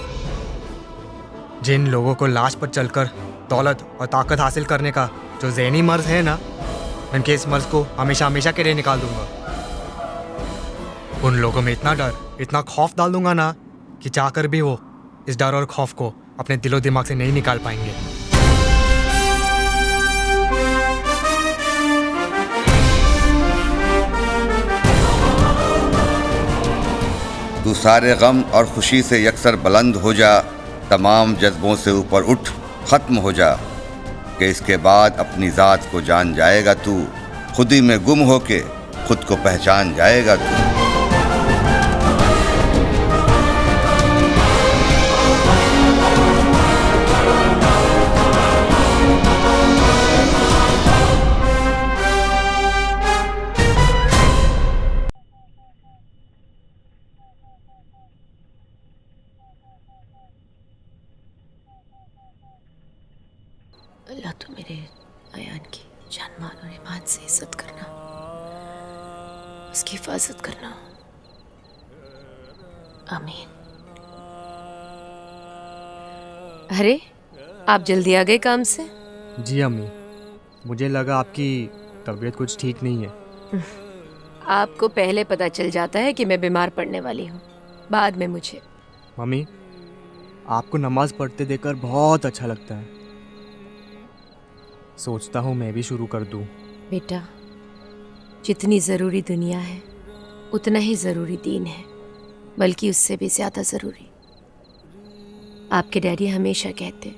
जिन लोगों को लाश पर चलकर दौलत और ताकत हासिल करने का जो ज़हनी मर्ज है ना, उनके इस मर्ज को हमेशा हमेशा के लिए निकाल दूंगा। उन लोगों में इतना डर, इतना खौफ डाल दूंगा ना कि चाहकर भी वो इस डर और खौफ को अपने दिलो दिमाग से नहीं निकाल पाएंगे। तू सारे गम और खुशी से यकसर बुलंद हो जा, तमाम जज्बों से ऊपर उठ ख़त्म हो जा, कि इसके बाद अपनी ज़ात को जान जाएगा तू, खुदी में गुम होके खुद को पहचान जाएगा तू। अल्लाह तो मेरे अयान की जान मान और ईमान से इज्जत करना, उसकी हिफाजत करना। आमीन। अरे आप जल्दी आ गए काम से? जी अम्मी, मुझे लगा आपकी तबीयत कुछ ठीक नहीं है। आपको पहले पता चल जाता है कि मैं बीमार पड़ने वाली हूँ, बाद में मुझे। मम्मी, आपको नमाज पढ़ते देखकर बहुत अच्छा लगता है। सोचता हूँ मैं भी शुरू कर दूँ। बेटा, जितनी ज़रूरी दुनिया है उतना ही ज़रूरी दीन है, बल्कि उससे भी ज़्यादा ज़रूरी। आपके डैडी हमेशा कहते,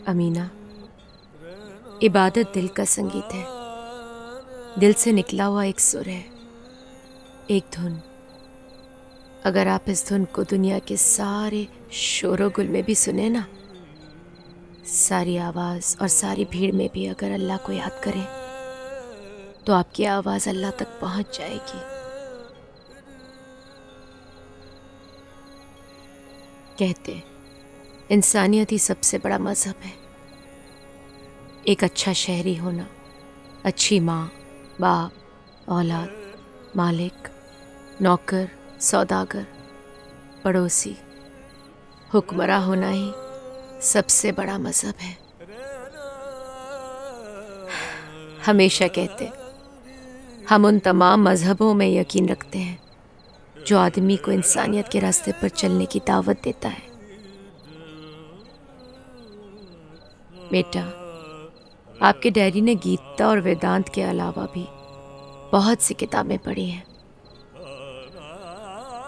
अमीना, इबादत दिल का संगीत है, दिल से निकला हुआ एक सुर है, एक धुन। अगर आप इस धुन को दुनिया के सारे शोरो गुल में भी सुने ना, सारी आवाज़ और सारी भीड़ में भी अगर अल्लाह को याद करें, तो आपकी आवाज़ अल्लाह तक पहुंच जाएगी। कहते इंसानियत ही सबसे बड़ा मजहब है, एक अच्छा शहरी होना, अच्छी माँ, बाप, औलाद, मालिक, नौकर, सौदागर, पड़ोसी, हुक्मरां होना ही सबसे बड़ा मजहब है। हमेशा कहते हम उन तमाम मजहबों में यकीन रखते हैं जो आदमी को इंसानियत के रास्ते पर चलने की दावत देता है। बेटा, आपके डैडी ने गीता और वेदांत के अलावा भी बहुत सी किताबें पढ़ी हैं।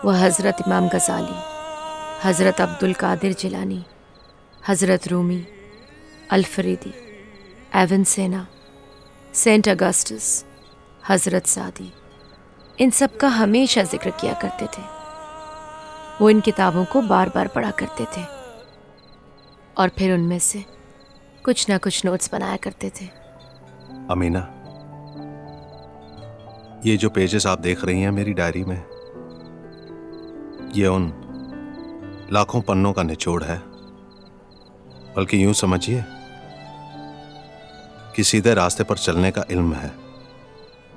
वह हज़रत इमाम गज़ाली, हज़रत अब्दुल कादिर जिलानी, हज़रत रूमी, अल-फरीदी, एवेंसेना, सेंट अगस्टस, हज़रत सादी, इन सब का हमेशा जिक्र किया करते थे। वो इन किताबों को बार बार पढ़ा करते थे और फिर उनमें से कुछ ना कुछ नोट्स बनाया करते थे। अमीना, ये जो पेजेस आप देख रही हैं मेरी डायरी में, ये उन लाखों पन्नों का निचोड़ है। बल्कि यूं समझिए कि सीधे रास्ते पर चलने का इल्म है,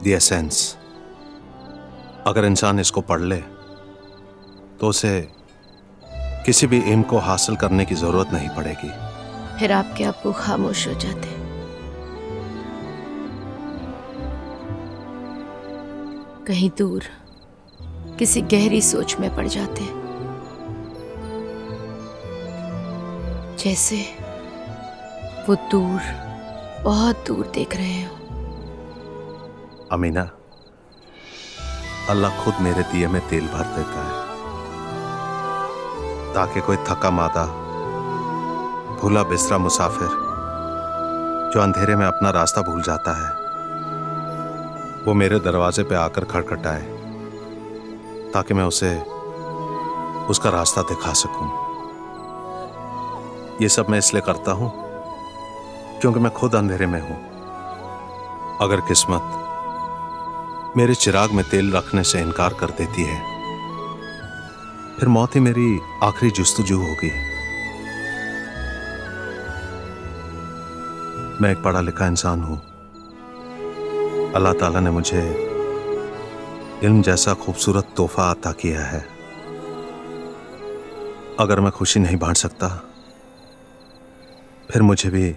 द एसेंस। अगर इंसान इसको पढ़ ले तो उसे किसी भी एम को हासिल करने की जरूरत नहीं पड़ेगी। फिर आपके अब्बू खामोश हो जाते, कहीं दूर किसी गहरी सोच में पड़ जाते, जैसे वो दूर, बहुत दूर देख रहे हो। अमीना, अल्लाह खुद मेरे दिए में तेल भर देता है ताकि कोई थका मादा, भूला बिस्तरा मुसाफिर जो अंधेरे में अपना रास्ता भूल जाता है, वो मेरे दरवाजे पे आकर खटखटाए ताकि मैं उसे उसका रास्ता दिखा सकूं। ये सब मैं इसलिए करता हूं क्योंकि मैं खुद अंधेरे में हूं। अगर किस्मत मेरे चिराग में तेल रखने से इनकार कर देती है, फिर मौत ही मेरी आखिरी जुस्तजू होगी। मैं एक पढ़ा लिखा इंसान हूं। अल्लाह ताला ने मुझे इल्म जैसा खूबसूरत तोहफा अता किया है। अगर मैं खुशी नहीं बांट सकता, फिर मुझे भी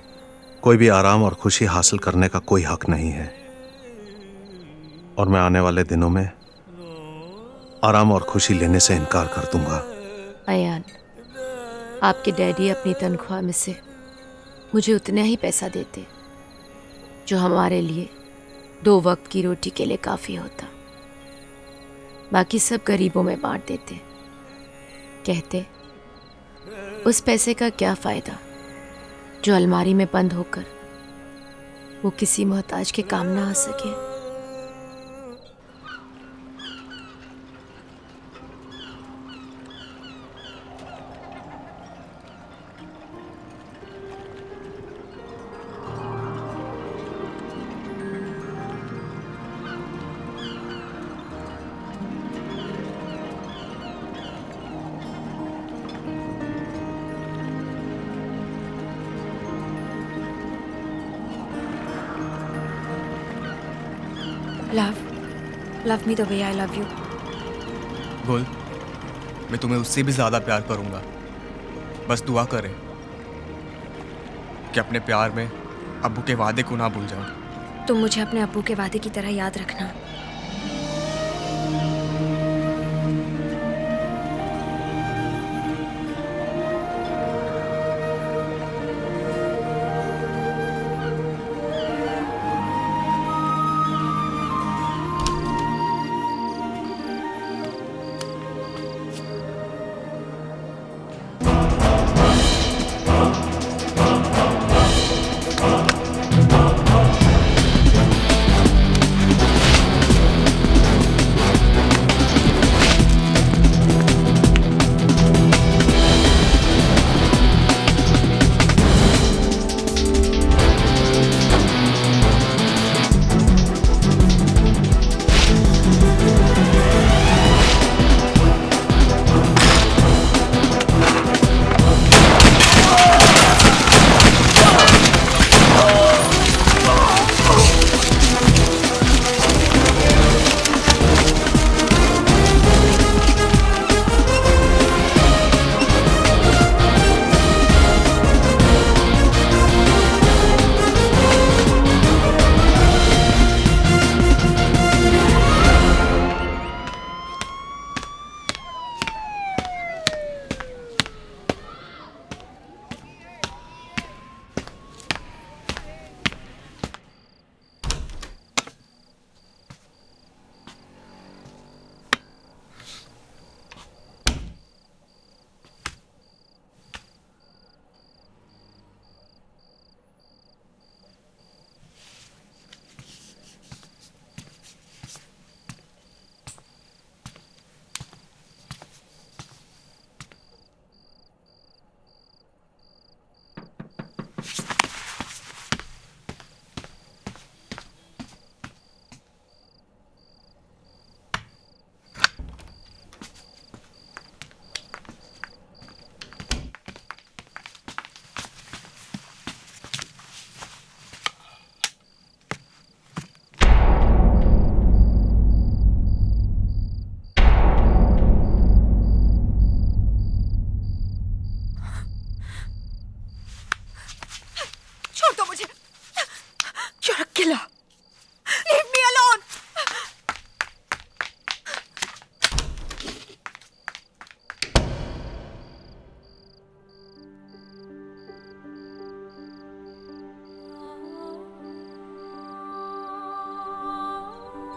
कोई भी आराम और खुशी हासिल करने का कोई हक नहीं है। और मैं आने वाले दिनों में आराम और खुशी लेने से इनकार कर दूंगा। अयान, आपके डैडी अपनी तनख्वाह में से मुझे उतना ही पैसा देते जो हमारे लिए 2 वक्त की रोटी के लिए काफ़ी होता। बाकी सब गरीबों में बांट देते। कहते उस पैसे का क्या फ़ायदा जो अलमारी में बंद होकर वो किसी मोहताज के काम ना आ सके। Love me the way I love you. बोल, मैं तुम्हें उससे भी ज्यादा प्यार करूंगा। बस दुआ करें कि अपने प्यार में अब्बू के वादे को ना भूल जाओ। तुम मुझे अपने अब्बू के वादे की तरह याद रखना।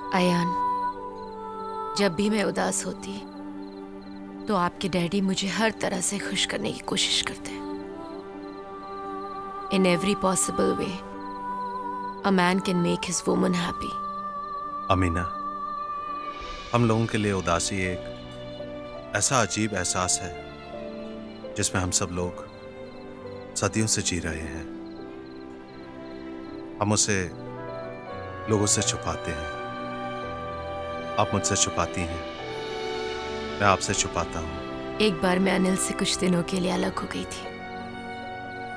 अयान, जब भी मैं उदास होती तो आपके डैडी मुझे हर तरह से खुश करने की कोशिश करते हैं। In every possible way a man can make his woman happy. Amina, हम लोगों के लिए उदासी एक ऐसा अजीब एहसास है जिसमें हम सब लोग सदियों से जी रहे हैं। हम उसे लोगों से छुपाते हैं। आप मुझसे छुपाती हैं, मैं आपसे छुपाता हूँ। एक बार मैं अनिल से कुछ दिनों के लिए अलग हो गई थी।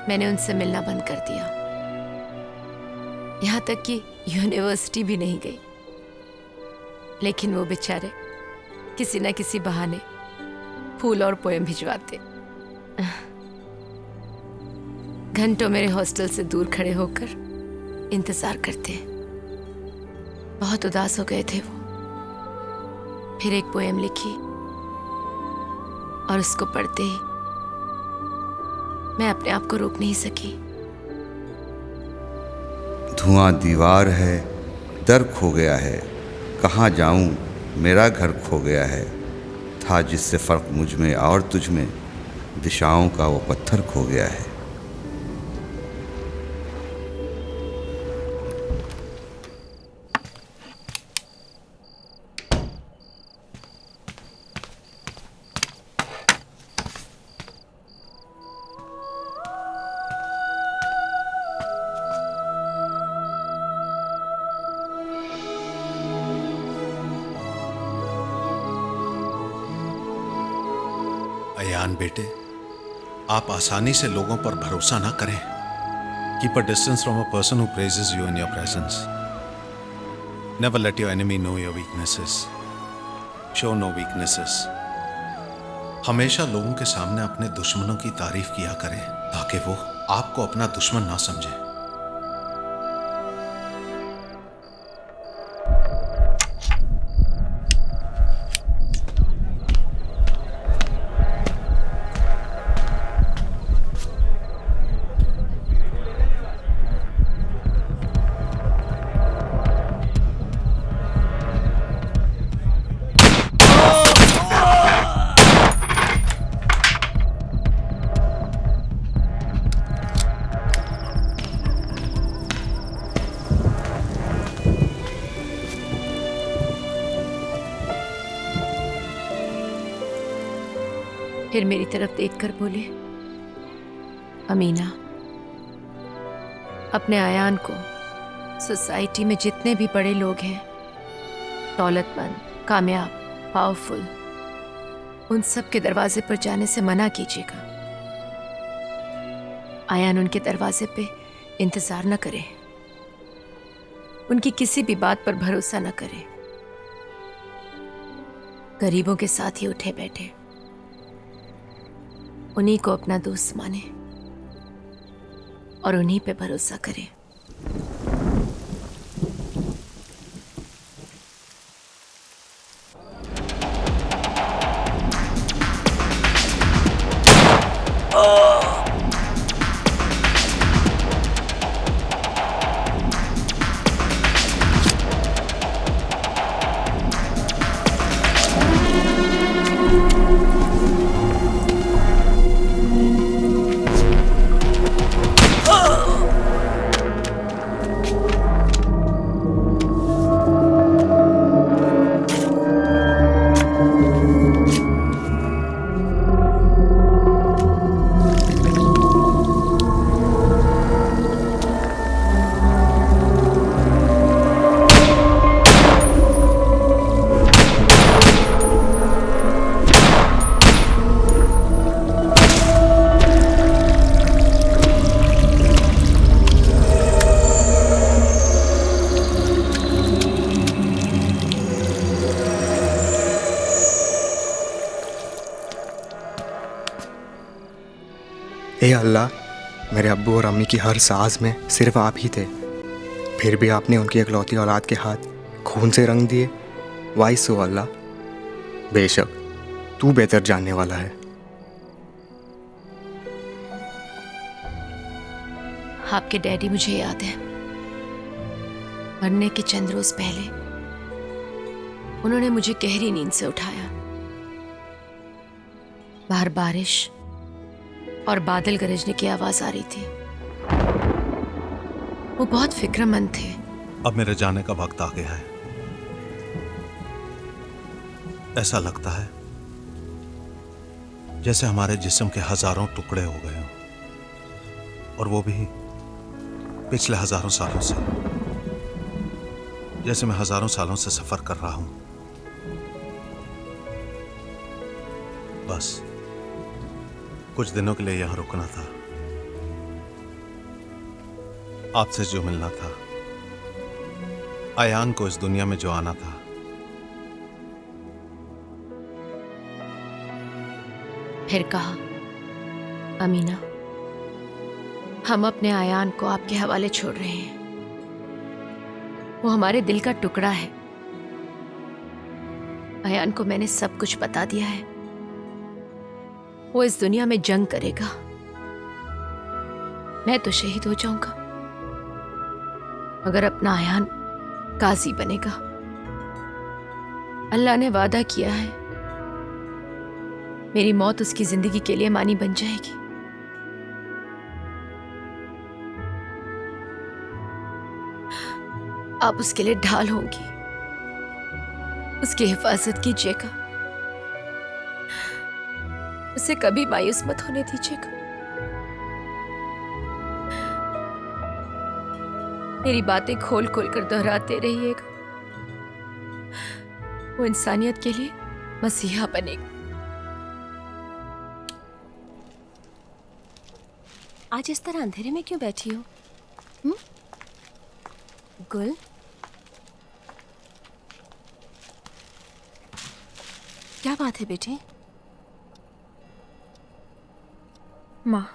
मैंने उनसे मिलना बंद कर दिया, यहाँ तक कि यूनिवर्सिटी भी नहीं गई। लेकिन वो बेचारे किसी न किसी बहाने फूल और पोएम भिजवाते। घंटों मेरे हॉस्टल से दूर खड़े होकर इंतजार करते। बहुत उदास हो गए थे वो। फिर एक पोएम लिखी और उसको पढ़ते ही मैं अपने आप को रोक नहीं सकी। धुआं दीवार है, दर खो गया है, कहाँ जाऊं मेरा घर खो गया है। था जिससे फर्क मुझ में और तुझ में, दिशाओं का वो पत्थर खो गया है। अयान बेटे, आप आसानी से लोगों पर भरोसा ना करें। Keep a distance from a person who praises you in your presence. Never let your enemy know your weaknesses. Show no weaknesses. हमेशा लोगों के सामने अपने दुश्मनों की तारीफ किया करें ताकि वो आपको अपना दुश्मन ना समझे। फिर मेरी तरफ देखकर बोले, अमीना, अपने अयान को सोसाइटी में जितने भी बड़े लोग हैं, दौलतमंद, कामयाब, पावरफुल, उन सब के दरवाजे पर जाने से मना कीजिएगा। अयान उनके दरवाजे पे इंतजार न करे, उनकी किसी भी बात पर भरोसा न करे। गरीबों के साथ ही उठे बैठे, उन्हीं को अपना दोस्त माने और उन्हीं पे भरोसा करे। ए अल्लाह, मेरे अब्बू और अम्मी की हर सांस में सिर्फ आप ही थे, फिर भी आपने उनकी इकलौती औलाद के हाथ खून से रंग दिए। वाइस हो अल्लाह, बेशक तू बेहतर जानने वाला है। आपके डैडी मुझे याद है, मरने के चंद रोज पहले उन्होंने मुझे गहरी नींद से उठाया। बाहर बारिश और बादल गरजने की आवाज आ रही थी। वो बहुत फिक्रमंद थे। अब मेरे जाने का वक्त आ गया है। ऐसा लगता है जैसे हमारे जिस्म के हजारों टुकड़े हो गए हों, और वो भी पिछले हजारों सालों से। जैसे मैं हजारों सालों से सफर कर रहा हूं। बस कुछ दिनों के लिए यहां रुकना था, आपसे जो मिलना था, अयान को इस दुनिया में जो आना था। फिर कहा, अमीना, हम अपने अयान को आपके हवाले छोड़ रहे हैं। वो हमारे दिल का टुकड़ा है। अयान को मैंने सब कुछ बता दिया है। वो इस दुनिया में जंग करेगा। मैं तो शहीद हो जाऊंगा, मगर अपना अयान गाजी बनेगा। अल्लाह ने वादा किया है, मेरी मौत उसकी जिंदगी के लिए मानी बन जाएगी। आप उसके लिए ढाल होंगी, उसकी हिफाजत कीजिएगा, उसे कभी मायूस मत होने दीजिएगा। मेरी बातें खोल खोल कर दोहराते रहिएगा। वो इंसानियत के लिए मसीहा बनेगा। आज इस तरह अंधेरे में क्यों बैठी हो? गुल, क्या बात है बेटी? माँ,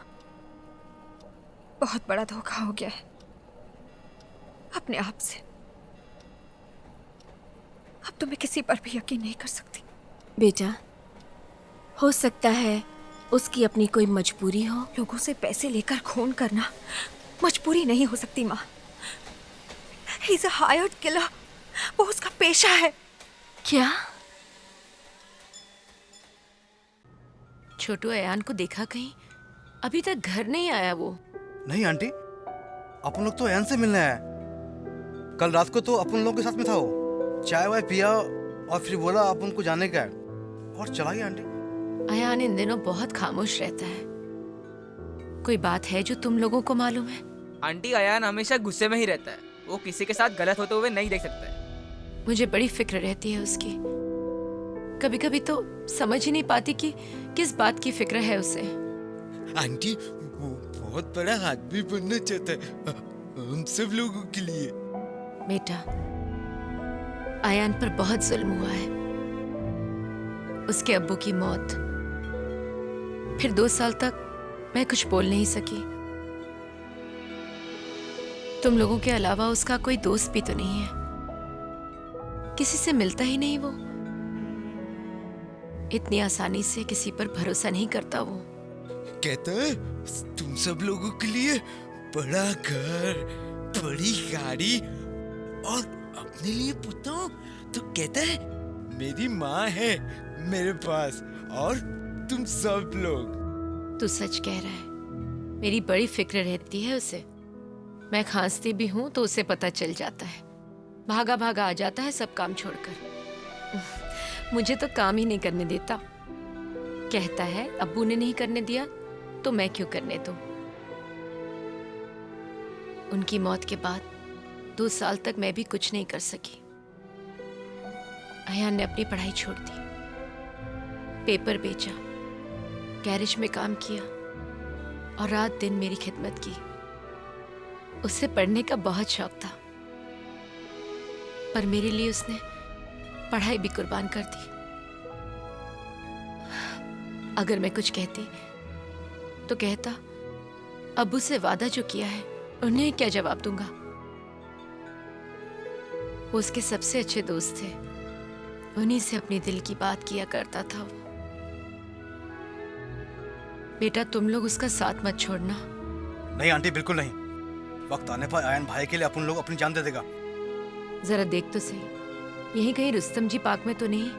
बहुत बड़ा धोखा हो गया है अपने आप से। अब तो मैं किसी पर भी यकीन नहीं कर सकती। बेटा, हो सकता है उसकी अपनी कोई मजबूरी हो। लोगों से पैसे लेकर खून करना मजबूरी नहीं हो सकती माँ। He is a hired killer. वो उसका पेशा है। क्या? छोटू अयान को देखा कहीं? अभी तक घर नहीं आया वो। नहीं आंटी, अपन लोग तो अयान से मिलने आए। कल रात को तो अपन लोग के साथ में था। वो चाय वाय पिया और फिर बोला अपन को जाने का है और चला गया। आंटी, अयान इन दिनों बहुत खामोश रहता है। कोई बात है जो तुम लोगों को मालूम है? आंटी, अयान हमेशा गुस्से में ही रहता है। वो किसी के साथ गलत होते हुए नहीं देख सकता है। मुझे बड़ी फिक्र रहती है उसकी। कभी कभी तो समझ ही नहीं पाती कि किस बात की फिक्र है उसे। आंटी, वो बहुत बड़ा आदमी बनना चाहता है हम सब लोगों के लिए। बेटा, अयान पर बहुत जुल्म हुआ है। उसके अब्बू की मौत, फिर 2 साल तक मैं कुछ बोल नहीं सकी। तुम लोगों के अलावा उसका कोई दोस्त भी तो नहीं है। किसी से मिलता ही नहीं वो। इतनी आसानी से किसी पर भरोसा नहीं करता वो। कहता है तुम सब लोगों के लिए बड़ा घर, बड़ी गाड़ी, और अपने लिए पूछता हूँ तो कहता है मेरी माँ है मेरे पास और तुम सब लोग। तू सच कह रहा है। मेरी बड़ी फिक्र रहती है उसे। मैं खांसती भी हूं तो उसे पता चल जाता है। भागा भागा आ जाता है सब काम छोड़कर। मुझे तो काम ही नहीं करने देता। कहता है अब्बू ने नहीं करने दिया तो मैं क्यों करने दूं। उनकी मौत के बाद 2 साल तक मैं भी कुछ नहीं कर सकी। अयान ने अपनी पढ़ाई छोड़ दी, पेपर बेचा, गैरेज में काम किया और रात दिन मेरी खिदमत की। उसे पढ़ने का बहुत शौक था, पर मेरे लिए उसने पढ़ाई भी कुर्बान कर दी। अगर मैं कुछ कहती तो कहता अब्बू से वादा जो किया है उन्हें क्या जवाब दूंगा। वो उसके सबसे अच्छे दोस्त थे। उन्हीं से अपनी दिल की बात किया करता था वो। बेटा, तुम लोग उसका साथ मत छोड़ना। नहीं आंटी, बिल्कुल नहीं। वक्त आने पर अयान भाई के लिए अपन लोग अपनी जान दे देगा। जरा देख तो सही, यहीं कहीं रुस्तम जी पार्क में तो नहीं?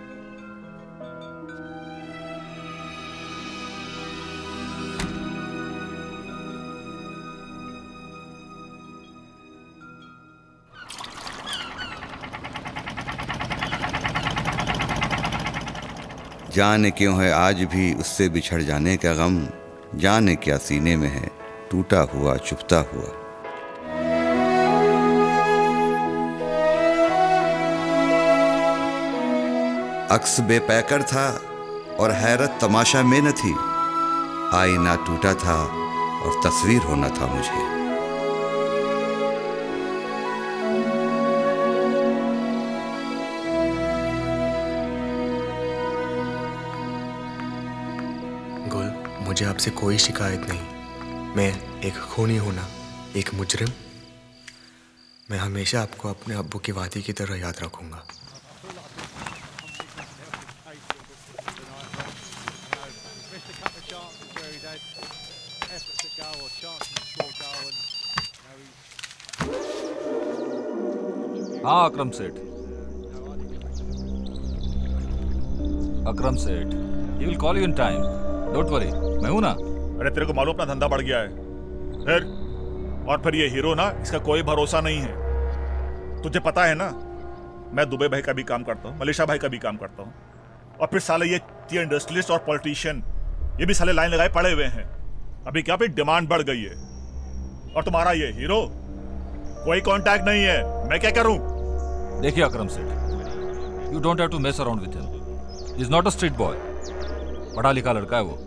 जाने क्यों है आज भी उससे बिछड़ जाने का गम, जाने क्या सीने में है टूटा हुआ चुभता हुआ। अक्स बेपैकर था और हैरत तमाशा में न थी, आईना टूटा था और तस्वीर होना था मुझे। गुल, मुझे आपसे कोई शिकायत नहीं। मैं एक खूनी हूं ना, एक मुजरिम। मैं हमेशा आपको अपने अब्बू की वादी की तरह याद रखूंगा। हाँ अकरम सेठ। अकरम सेठ, he will call you in time, don't worry, मैं हूं ना। अरे तेरे को मालूम अपना धंधा बढ़ गया है फिर ये हीरो ना, इसका कोई भरोसा नहीं है। तुझे पता है ना, मैं दुबे भाई का भी काम करता हूँ, मलेशिया भाई का भी काम करता हूँ, और फिर साले ये इंडस्ट्रियलिस्ट और पॉलिटिशियन ये भी साले लाइन लगाए पड़े हुए हैं। अभी क्या भी डिमांड बढ़ गई है, और तुम्हारा ये हीरो कोई कांटेक्ट नहीं है, मैं क्या करूं? देखिए Akram Seth, you don't have to mess around with him, he is not a street boy, पढ़ा लिखा लड़का है वो।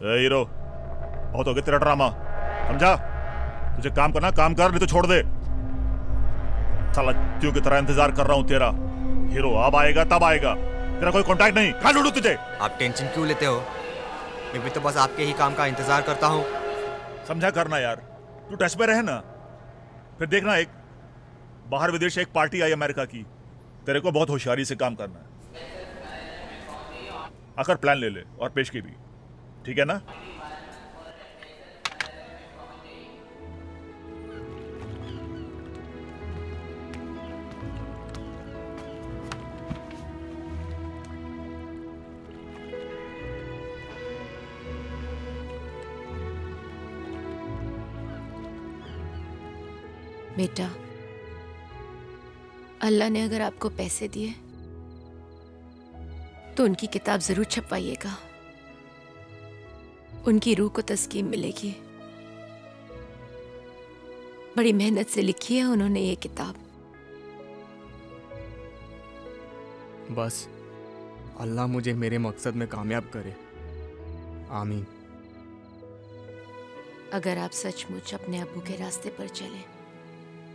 हीरो बहुत हो गया तेरा ड्रामा, समझा? तुझे काम करना काम कर, नहीं तो छोड़ दे। साला क्यों की तरह इंतजार कर रहा हूं तेरा। हीरो अब आएगा तब आएगा, तेरा कोई कांटेक्ट नहीं। कहां ढूंढूं तुझे? आप टेंशन क्यों लेते हो? मैं भी तो बस आपके ही काम का इंतजार करता हूँ। समझा करना यार, तू टच में रहे ना। फिर देखना, एक बाहर विदेश से एक पार्टी आई अमेरिका की, तेरे को बहुत होशियारी से काम करना है। आकर प्लान ले ले और पेशगी भी, ठीक है ना? बेटा, अल्लाह ने अगर आपको पैसे दिए तो उनकी किताब जरूर छपवाइएगा, उनकी रूह को तस्कीन मिलेगी। बड़ी मेहनत से लिखी है उन्होंने ये किताब। बस अल्लाह मुझे मेरे मकसद में कामयाब करे, आमीन। अगर आप सचमुच अपने अब्बू के रास्ते पर चले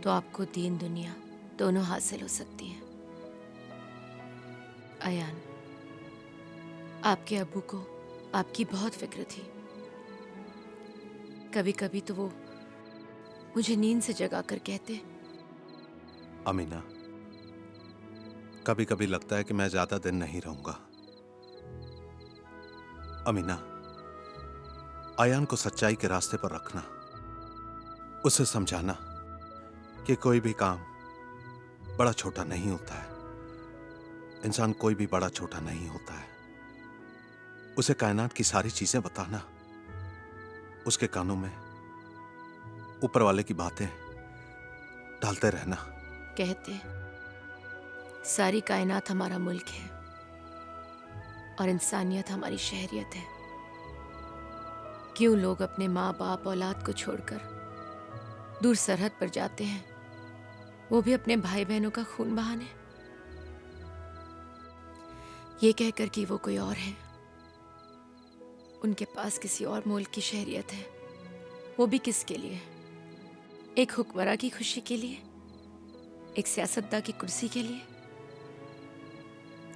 तो आपको दीन दुनिया दोनों हासिल हो सकती है। अयान, आपके अब्बू को आपकी बहुत फिक्र थी। कभी कभी तो वो मुझे नींद से जगा कर कहते, अमीना, कभी कभी लगता है कि मैं ज्यादा दिन नहीं रहूंगा। अमीना, अयान को सच्चाई के रास्ते पर रखना, उसे समझाना कि कोई भी काम बड़ा छोटा नहीं होता है। इंसान कोई भी बड़ा छोटा नहीं होता है। उसे कायनात की सारी चीजें बताना, उसके कानों में ऊपर वाले की बातें डालते रहना। कहते सारी कायनात हमारा मुल्क है और इंसानियत हमारी शहरियत है। क्यों लोग अपने माँ बाप औलाद को छोड़कर दूर सरहद पर जाते हैं, वो भी अपने भाई बहनों का खून बहाने, ये कहकर कि वो कोई और है, उनके पास किसी और मुल्क की शहरियत है। वो भी किसके लिए? एक हुक्मरां की खुशी के लिए, एक सियासतदां की कुर्सी के लिए?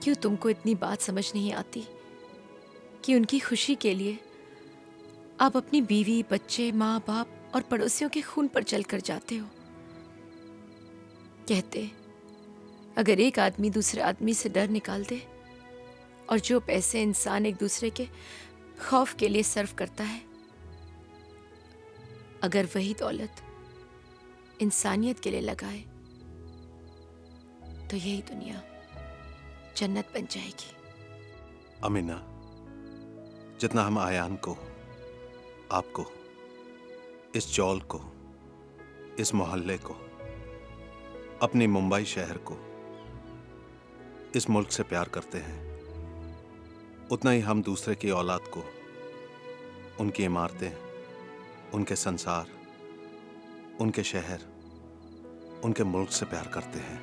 क्यों तुमको इतनी बात समझ नहीं आती कि उनकी खुशी के लिए आप अपनी बीवी, बच्चे, माँ बाप और पड़ोसियों के खून पर चलकर जाते हो? कहते अगर एक आदमी दूसरे आदमी से डर निकाल दे और जो पैसे इंसान एक दूसरे के खौफ के लिए सर्व करता है। अगर वही दौलत इंसानियत के लिए लगाए तो यही दुनिया जन्नत बन जाएगी। अमीना, जितना हम आयान को, आपको, इस चौल को, इस मोहल्ले को, अपनी मुंबई शहर को, इस मुल्क से प्यार करते हैं, उतना ही हम दूसरे की औलाद को, उनकी इमारतें, उनके संसार, उनके शहर, उनके मुल्क से प्यार करते हैं।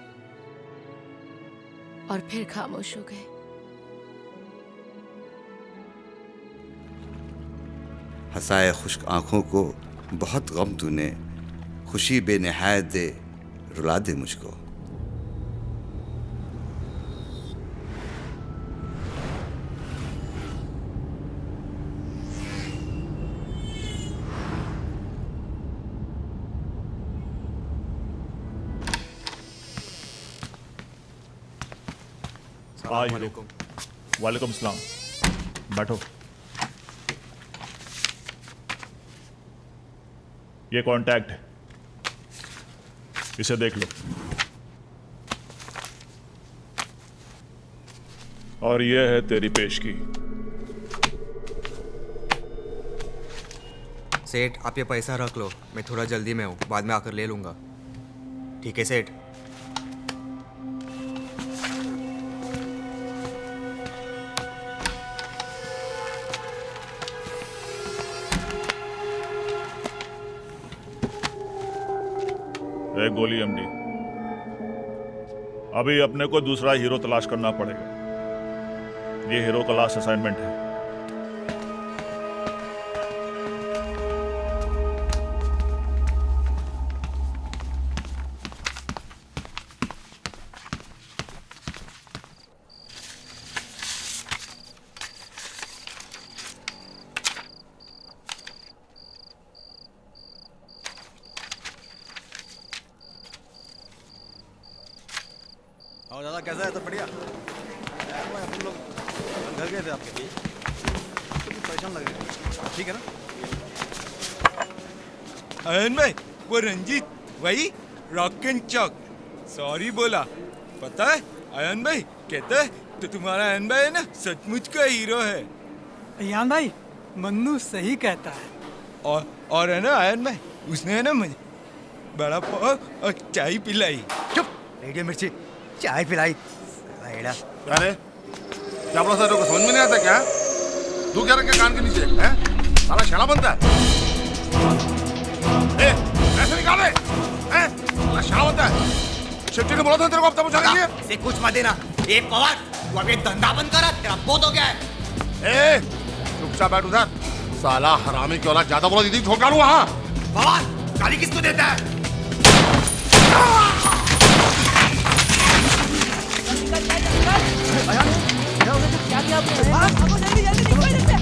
और फिर खामोश हो गए। हंसाए खुश्क आंखों को बहुत गम तूने, खुशी बेनिहायत दे, रुला दे मुझको। वालेकुम सलाम। बैठो। ये कॉन्टैक्ट है, इसे देख लो। और ये है तेरी पेशगी। सेठ, आप ये पैसा रख लो, मैं थोड़ा जल्दी में हूँ, बाद में आकर ले लूँगा। ठीक है सेठ। गोली एमडी, अभी अपने को दूसरा हीरो तलाश करना पड़ेगा। ये हीरो का लास्ट असाइनमेंट है। और दादा कैसा है? तो बढ़िया। अपन लोग घर गए थे आपके, तो परेशान लग रहे थे। ठीक है ना? अयन भाई, वो रंजीत वही रॉक एंड चॉक सॉरी बोला। पता है अयन भाई कहता है तो तुम्हारा अयन भाई है ना सचमुच का हीरो है। अयान भाई, मन्नू सही कहता है। और है ना अयन भाई, उसने है ना मुझे बड़ा पाव और चाय पिलाई। चुप, रेडियो मिर्ची, चाय पिलाई। अरे क्या बोला सर को समझ में नहीं आता क्या? तू क्या रखे कान के नीचे हैं? साला शाला बनता है। ए, ऐसे निकाले हैं? साला शाला बनता है। शेट्टी ने बोला था तेरे को हफ्ता पहुंचाने के लिए। इसे कुछ मत देना। ए पवार, तू अभी धंधा बंद करा, तेरा बहुत हो गया है। ए, चुपचाप बैठ उधर। साला हरामी की औलाद, ज्यादा बोला दीदी छोड़ डालू वहां। पवार, गाली किसको देता है? क्या किया आपने? जल्दी जल्दी निकल जल्दी।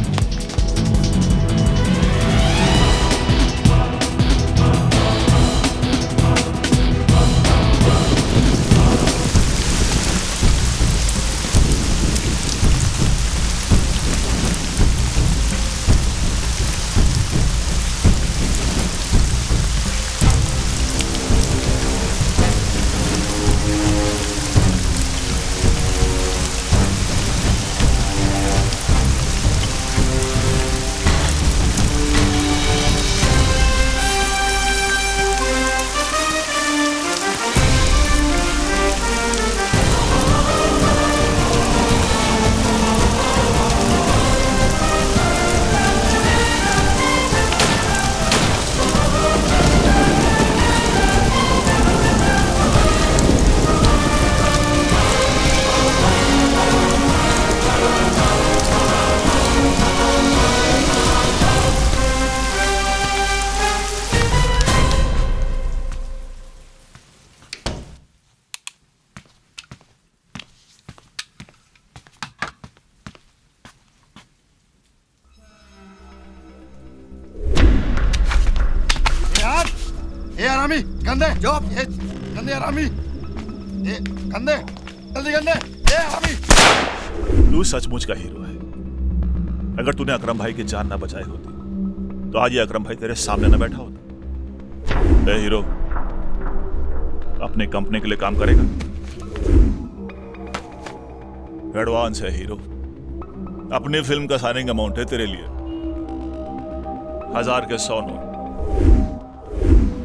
ए आरामी, गंदे जॉब, ये गंदे आरामी, ये गंदे, जल्दी गंदे, ए आरामी। तू सचमुच का हीरो है, अगर तूने अकरम भाई की जान ना बचाई होती तो आज ये अकरम भाई तेरे सामने ना बैठा होता। ए हीरो, अपने कंपनी के लिए काम करेगा? एडवांस है हीरो, अपनी फिल्म का साइनिंग अमाउंट है तेरे लिए, 1000 के 100 नोट।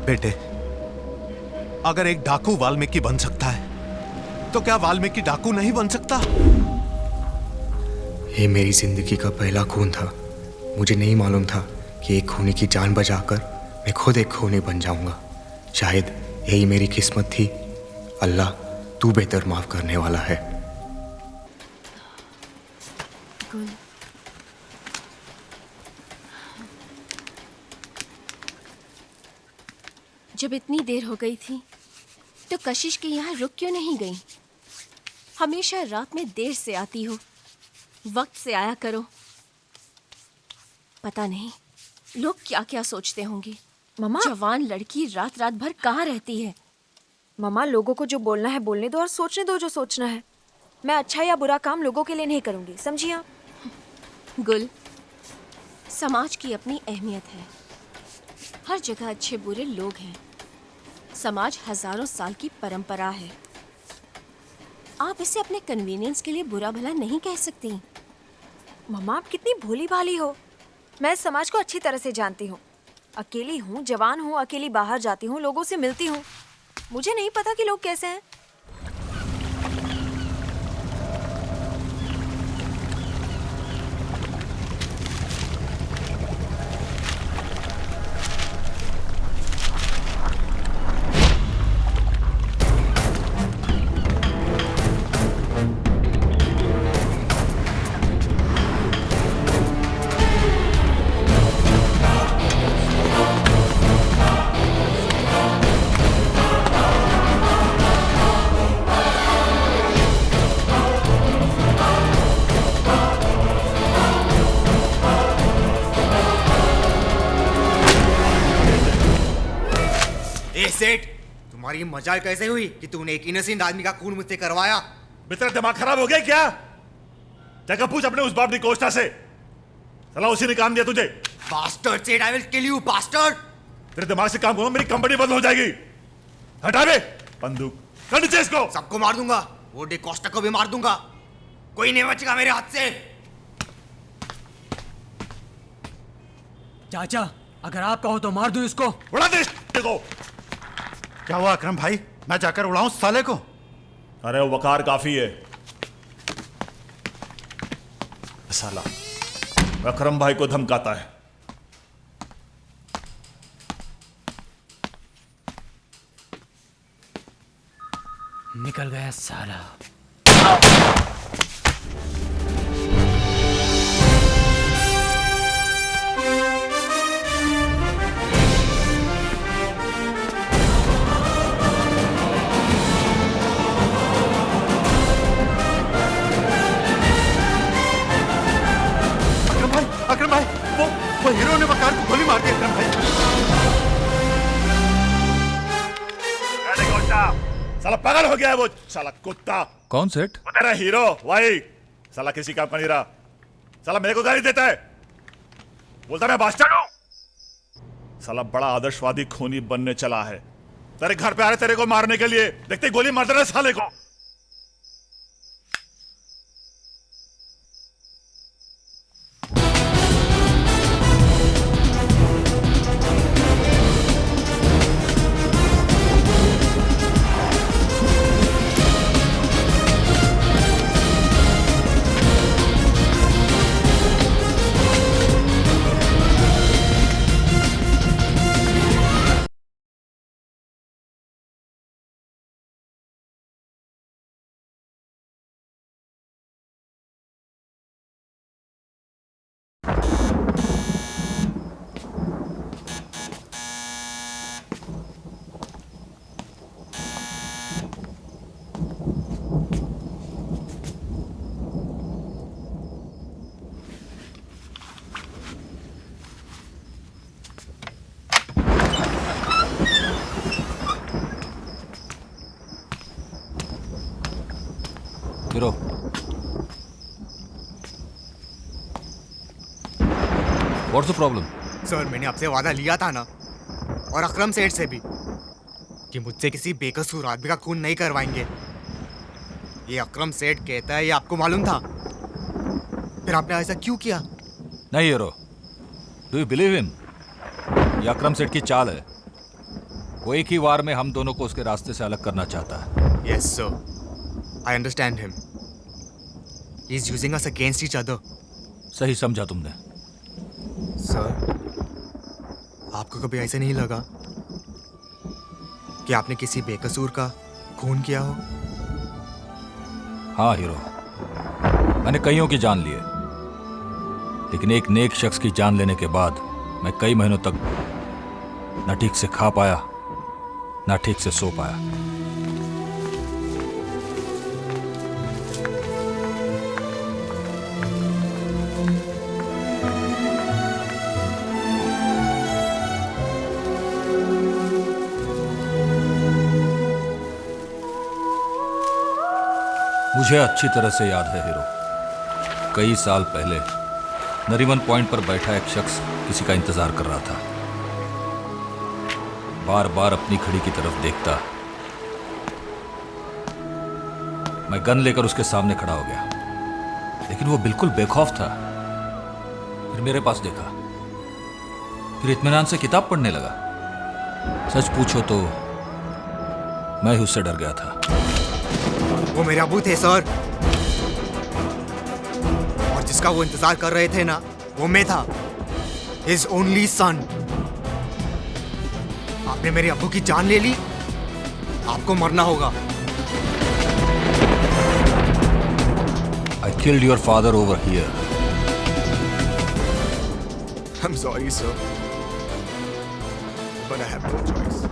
बेटे, अगर एक डाकू वाल्मीकि बन सकता है तो क्या वाल्मीकि डाकू नहीं बन सकता? ये मेरी जिंदगी का पहला खून था। मुझे नहीं मालूम था कि एक खूनी की जान बचाकर मैं खुद एक खूनी बन जाऊंगा। शायद यही मेरी किस्मत थी। अल्लाह, तू बेहतर माफ करने वाला है। गुल, जब इतनी देर हो गई थी तो कशिश के यहाँ रुक क्यों नहीं गई? हमेशा रात में देर से आती हो, वक्त से आया करो। पता नहीं लोग क्या क्या सोचते होंगे। मम्मा, जवान लड़की रात रात भर कहाँ रहती है? मम्मा, लोगों को जो बोलना है बोलने दो और सोचने दो जो सोचना है। मैं अच्छा या बुरा काम लोगों के लिए नहीं करूंगी, समझी आप? गुल, समाज की अपनी अहमियत है। हर जगह अच्छे बुरे लोग हैं। समाज हजारों साल की परंपरा है। आप इसे अपने कन्वीनियंस के लिए बुरा भला नहीं कह सकती। मम्मा, आप कितनी भोली भाली हो। मैं इस समाज को अच्छी तरह से जानती हूँ। अकेली हूँ, जवान हूँ, अकेली बाहर जाती हूँ, लोगों से मिलती हूँ। मुझे नहीं पता कि लोग कैसे हैं। सेठ, तुम्हारी मजाल कैसे हुई कि तूने एक इनोसेंट आदमी का खून मुझसे करवाया? तेरा दिमाग खराब हो गया क्या? जाकर पूछ अपने उस बाप निकोस्टा से। साला उसी ने काम दिया तुझे। Bastard Seth, I will kill you bastard. तेरे दिमाग से काम करो, मेरी कंपनी बंद हो जाएगी। हटा बे बंदूक, कर नीचे इसको। सबको मार दूंगा, वो डिकोस्टा को भी मार दूंगा। कोई नहीं बचेगा मेरे हाथ से। चाचा, अगर आप कहो तो मार दूं इसको। उड़ा दे इसको। क्या हुआ अकरम भाई? मैं जाकर उड़ाऊं साले को? अरे वकार काफी है। साला अकरम भाई को धमकाता है। निकल गया साला। अकरम भाई, वो हीरो ने वकार को गोली मार दी। अकरम भाई, साला पागल हो गया है वो साला कुत्ता। कौन सेठ? वो तेरा हीरो वही। साला किसी काम का नहीं रहा। साला मेरे को गाली देता है, बोलता मैं बादशाह हूं। साला बड़ा आदर्शवादी खूनी बनने चला है। तेरे घर पे आ रहे तेरे को मारने के लिए, देखते गोली मार देना साले को। What's the problem? सर मैंने आपसे वादा लिया था ना, और अकरम सेठ से भी, कि मुझसे किसी बेकसूर आदमी का खून नहीं करवाएंगे। ये अकरम सेठ कहता है, ये आपको मालूम था, फिर आपने ऐसा क्यों किया? नहीं hero, do you believe him? ये अकरम सेठ की चाल है। वो एक ही वार में हम दोनों को उसके रास्ते से अलग करना चाहता है। Yes sir, I understand him. He is using us against each other. सही समझा तुमने। सर, आपको कभी ऐसा नहीं लगा कि आपने किसी बेकसूर का खून किया हो? हाँ हीरो, मैंने कईयों की जान ली है, लेकिन एक नेक शख्स की जान लेने के बाद मैं कई महीनों तक न ठीक से खा पाया, न ठीक से सो पाया। मुझे अच्छी तरह से याद है हीरो, कई साल पहले नरीमन पॉइंट पर बैठा एक शख्स किसी का इंतजार कर रहा था। बार बार अपनी घड़ी की तरफ देखता। मैं गन लेकर उसके सामने खड़ा हो गया, लेकिन वो बिल्कुल बेखौफ था। फिर मेरे पास देखा, फिर इत्मीनान से किताब पढ़ने लगा। सच पूछो तो मैं ही उससे डर गया था। वो मेरे अबू थे सर, और जिसका वो इंतजार कर रहे थे ना, वो मैं था, हिज ओनली सन। आपने मेरे अबू की जान ले ली, आपको मरना होगा। I killed your father over here. I'm sorry, sir, but I have no choice.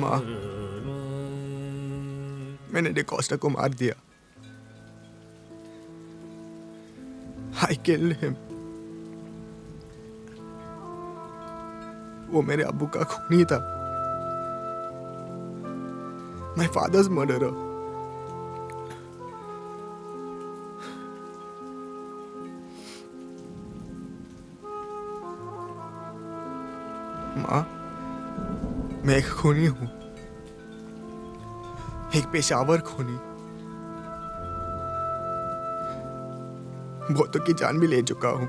माँ, मैंने डिकोस्टा को मार दिया। I killed him. वो मेरे अब्बू का खूनी था। My father's murderer. माँ, मैं एक खूनी हूं, एक पेशावर खूनी। बहुतों की जान भी ले चुका हूं,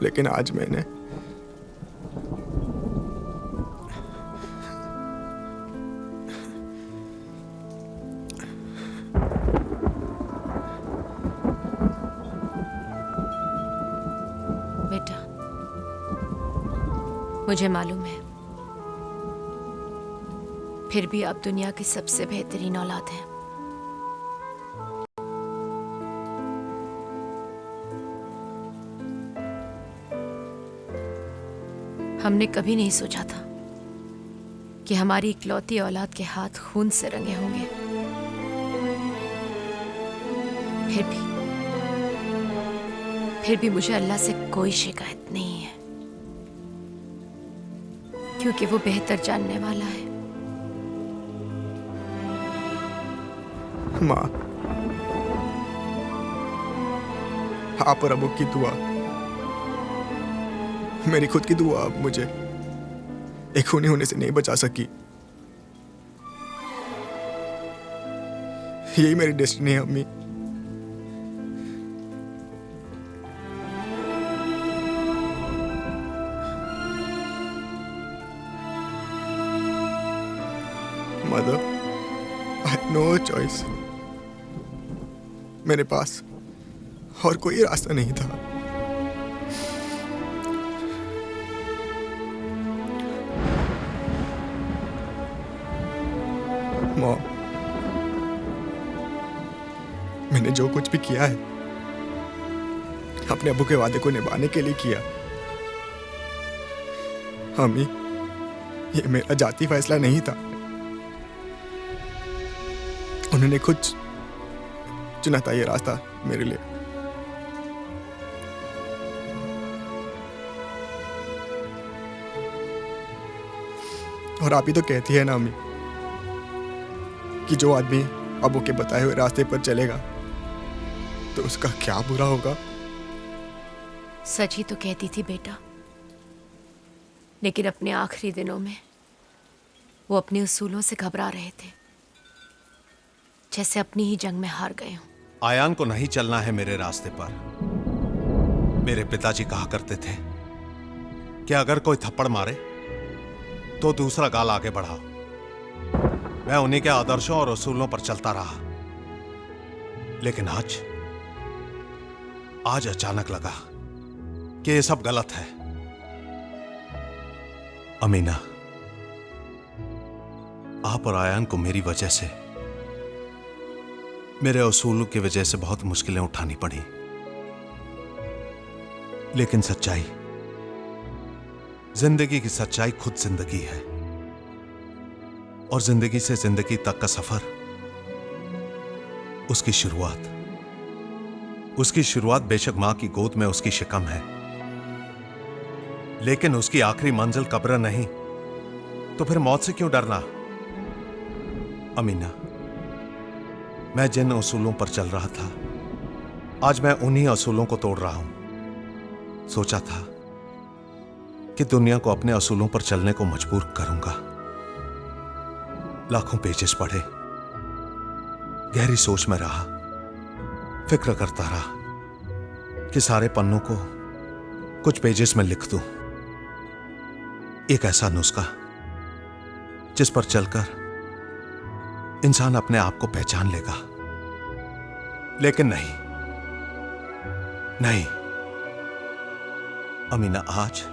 लेकिन आज मैंने बेटा, मुझे मालूम है, फिर भी आप दुनिया की सबसे बेहतरीन औलाद हैं। हमने कभी नहीं सोचा था कि हमारी इकलौती औलाद के हाथ खून से रंगे होंगे, फिर भी मुझे अल्लाह से कोई शिकायत नहीं है, क्योंकि वो बेहतर जानने वाला है। माँ, आप और अबू की दुआ, मेरी खुद की दुआ अब मुझे एक खूनी होने से नहीं बचा सकी। यही मेरी डेस्टिनी है अम्मी। Mother, I have no choice. मेरे पास और कोई रास्ता नहीं था। मॉम, मैंने जो कुछ भी किया है अपने अब्बू के वादे को निभाने के लिए किया। अम्मी, ये मेरा जाती फैसला नहीं था। उन्होंने खुद चुना था ये रास्ता मेरे लिए। और आप ही तो कहती है ना अम्मी कि जो आदमी अबू के बताए हुए रास्ते पर चलेगा तो उसका क्या बुरा होगा। सच ही तो कहती थी बेटा, लेकिन अपने आखिरी दिनों में वो अपने उसूलों से घबरा रहे थे, जैसे अपनी ही जंग में हार गए हों। आयान को नहीं चलना है मेरे रास्ते पर। मेरे पिताजी कहा करते थे कि अगर कोई थप्पड़ मारे तो दूसरा गाल आगे बढ़ाओ। मैं उन्हीं के आदर्शों और उसूलों पर चलता रहा, लेकिन आज अचानक लगा कि ये सब गलत है। अमीना, आप और आयान को मेरी वजह से, मेरे उसूलों की वजह से बहुत मुश्किलें उठानी पड़ी, लेकिन सच्चाई, जिंदगी की सच्चाई खुद जिंदगी है। और जिंदगी से जिंदगी तक का सफर, उसकी शुरुआत बेशक मां की गोद में उसकी शिकम है, लेकिन उसकी आखिरी मंजिल कब्र नहीं। तो फिर मौत से क्यों डरना? अमीना, मैं जिन उसूलों पर चल रहा था, आज मैं उन्हीं उसूलों को तोड़ रहा हूं। सोचा था कि दुनिया को अपने उसूलों पर चलने को मजबूर करूंगा। लाखों पेजेस पढ़े, गहरी सोच में रहा, फिक्र करता रहा कि सारे पन्नों को कुछ पेजेस में लिख दूं, एक ऐसा नुस्खा जिस पर चलकर इंसान अपने आप को पहचान लेगा। लेकिन नहीं अमीना, आज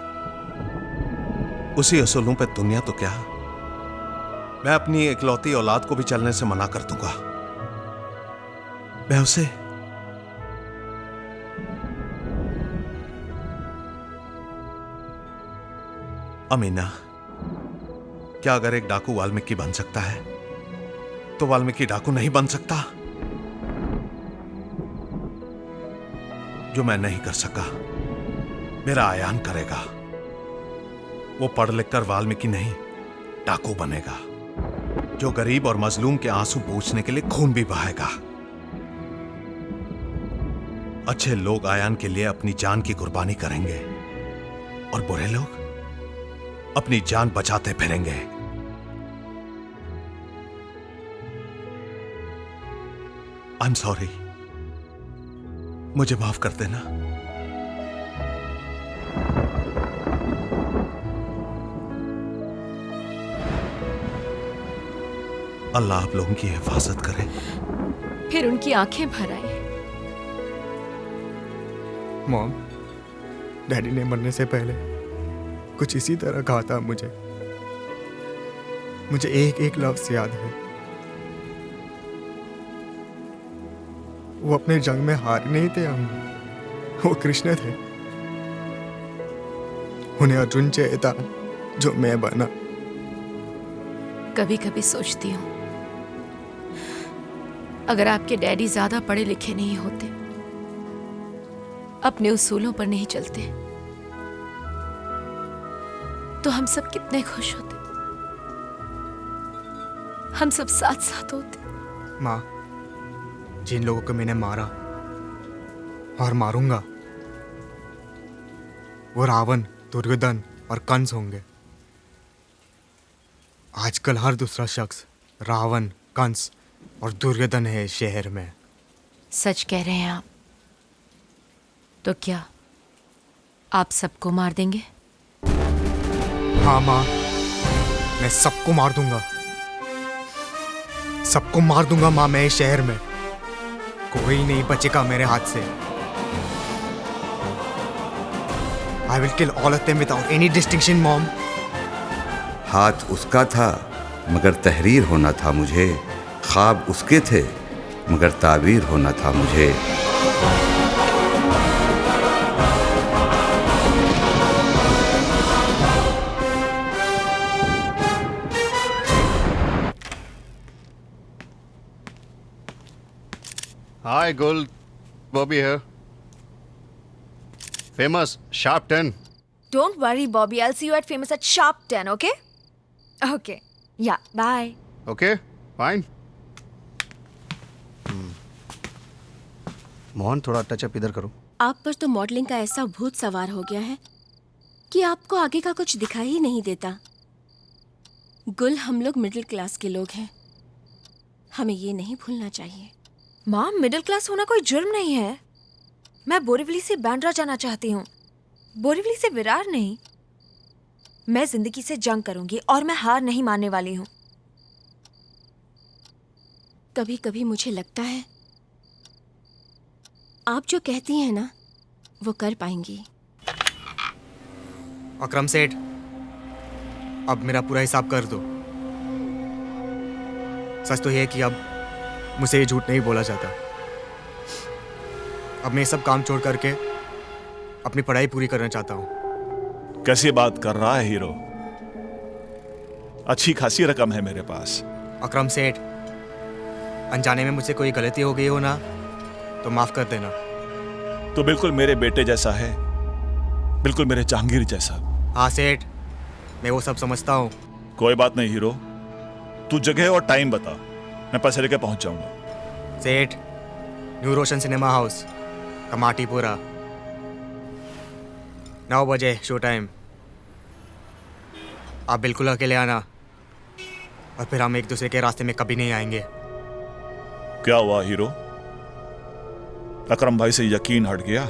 उसी असूलों पे दुनिया तो क्या, मैं अपनी इकलौती औलाद को भी चलने से मना कर दूंगा। मैं उसे अमीना, क्या अगर एक डाकू वाल्मीकि बन सकता है तो वाल्मीकि डाकू नहीं बन सकता? जो मैं नहीं कर सका, मेरा आयान करेगा। वो पढ़ लिख कर वाल्मीकि नहीं, डाकू बनेगा, जो गरीब और मजलूम के आंसू पोंछने के लिए खून भी बहाएगा। अच्छे लोग आयान के लिए अपनी जान की कुर्बानी करेंगे और बुरे लोग अपनी जान बचाते फिरेंगे। आई एम सॉरी, मुझे माफ कर देना। अल्लाह आप लोगों की हिफाजत करे। फिर उनकी आंखें भर आई। मॉम, डैडी ने मरने से पहले कुछ इसी तरह कहा था मुझे एक एक लफ्ज याद है। वो अपने जंग में हार नहीं थे हम, वो कृष्ण थे। उन्हें अर्जुन चाहिए था जो मैं बना। कभी कभी सोचती हूँ अगर आपके डैडी ज्यादा पढ़े लिखे नहीं होते, अपने उसूलों पर नहीं चलते, तो हम सब कितने खुश होते, हम सब साथ साथ होते। माँ, जिन लोगों को मैंने मारा और मारूंगा वो रावण, दुर्योधन और कंस होंगे। आजकल हर दूसरा शख्स रावण, कंस और दुर्योधन है इस शहर में। सच कह रहे हैं आप? तो क्या आप सबको मार देंगे? हाँ माँ, मैं सबको मार दूंगा, सबको मार दूंगा माँ। मैं इस शहर में कोई नहीं बचेगा मेरे हाथ से। I will kill all of them without any distinction, Mom. हाथ उसका था मगर तहरीर होना था मुझे, ख्वाब उसके थे मगर ताबीर होना था मुझे। Hi, Gul. Bobby here. Famous, sharp 10. Don't worry, Bobby. I'll see you at Famous at sharp 10, okay? Okay. Yeah, bye. Okay, fine. Mohan, थोड़ा टचअप इधर करो। आप पर तो मॉडलिंग का ऐसा भूत सवार हो गया है कि आपको आगे का कुछ दिखाई ही नहीं देता। गुल, हम लोग मिडिल क्लास के लोग हैं, हमें ये नहीं भूलना चाहिए। माँ, मिडिल क्लास होना कोई जुर्म नहीं है। मैं बोरीवली से बांद्रा जाना चाहती हूँ, बोरीवली से विरार नहीं। मैं जिंदगी से जंग करूंगी और मैं हार नहीं मानने वाली हूँ। कभी कभी मुझे लगता है आप जो कहती हैं ना वो कर पाएंगी। अकरम सेठ, अब मेरा पूरा हिसाब कर दो। सच तो यह है कि अब मुझसे ये झूठ नहीं बोला जाता। अब मैं सब काम छोड़ करके अपनी पढ़ाई पूरी करना चाहता हूँ। कैसी बात कर रहा है हीरो? अच्छी खासी रकम है मेरे पास। अकरम सेठ, अनजाने में मुझसे कोई गलती हो गई हो ना तो माफ कर देना। तो बिल्कुल मेरे बेटे जैसा है, बिल्कुल मेरे जहांगीर जैसा। हाँ सेठ, मैं वो सब समझता हूँ। कोई बात नहीं हीरो, तू जगह और टाइम बता, मैं पैसे लेके पहुंच जाऊंगा। सेठ, न्यू रोशन सिनेमा हाउस, कमाटीपुरा, 9 बजे शो टाइम। आप बिल्कुल अकेले आना और फिर हम एक दूसरे के रास्ते में कभी नहीं आएंगे। क्या हुआ हीरो? अकरम भाई से यकीन हट गया?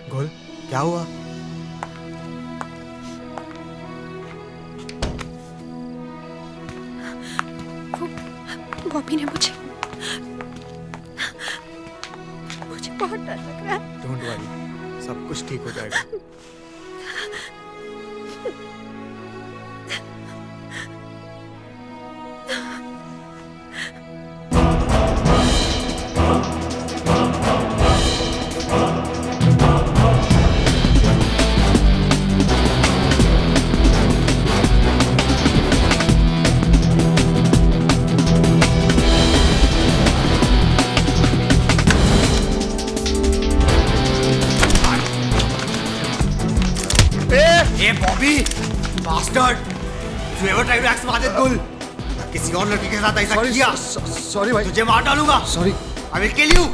गोल, क्या हुआ? बॉबी ने मुझे बहुत डर लग रहा है। डोंट वरी, सब कुछ ठीक हो जाएगा। Hey Bobby, bastard! You ever try to act smart with Gul? किसी और लड़की के साथ ऐसा किया? Sorry भाई, तुझे मार डालूंगा। Sorry. I will kill you.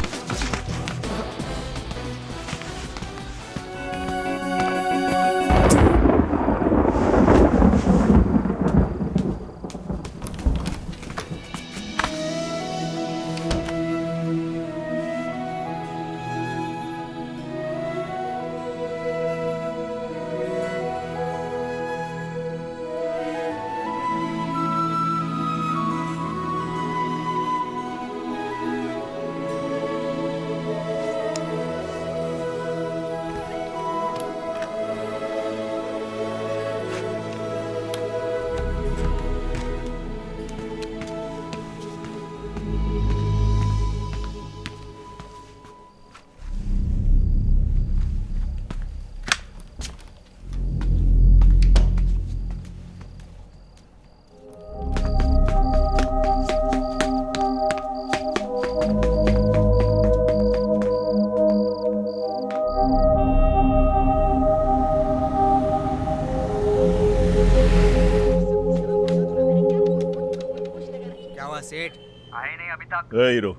A hero,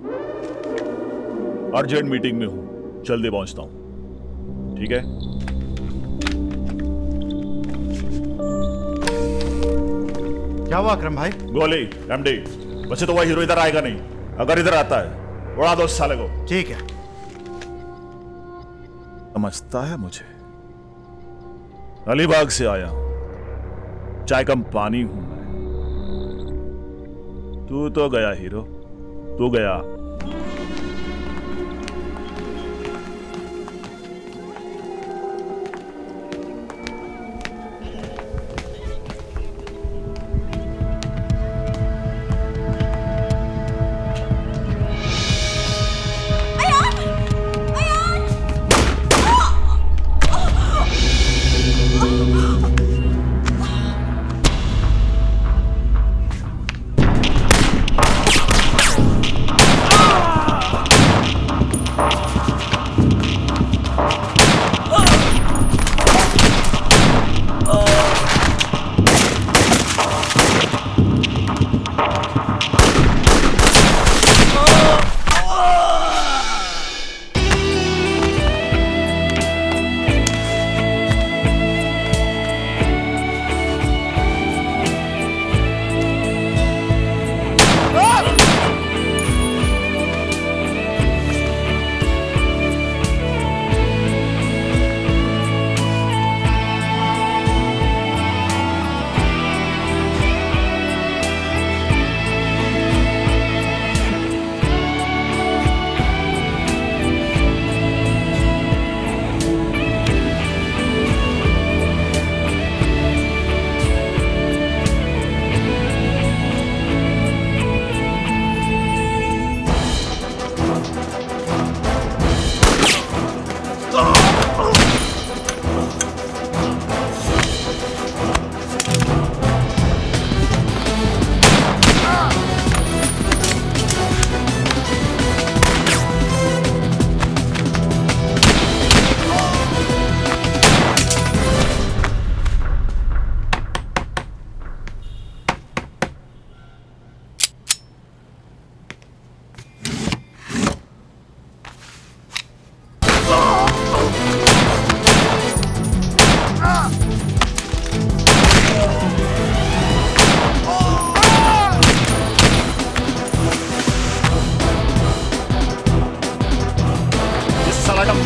urgent meeting में हूँ, जल्दी पहुंचता हूँ, ठीक है? क्या हुआ अकरम भाई? गोली, एमडी। वैसे तो वह हीरो इधर आएगा नहीं, अगर इधर आता है उड़ा दो उस साले को। ठीक है। समझता है मुझे? अलीबाग से आया हूं, चाय कम पानी हूं मैं। तू तो गया हीरो, तू गया।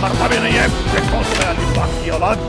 मरतबे नहीं है, देखो उसमें अलीबाग की औलाद।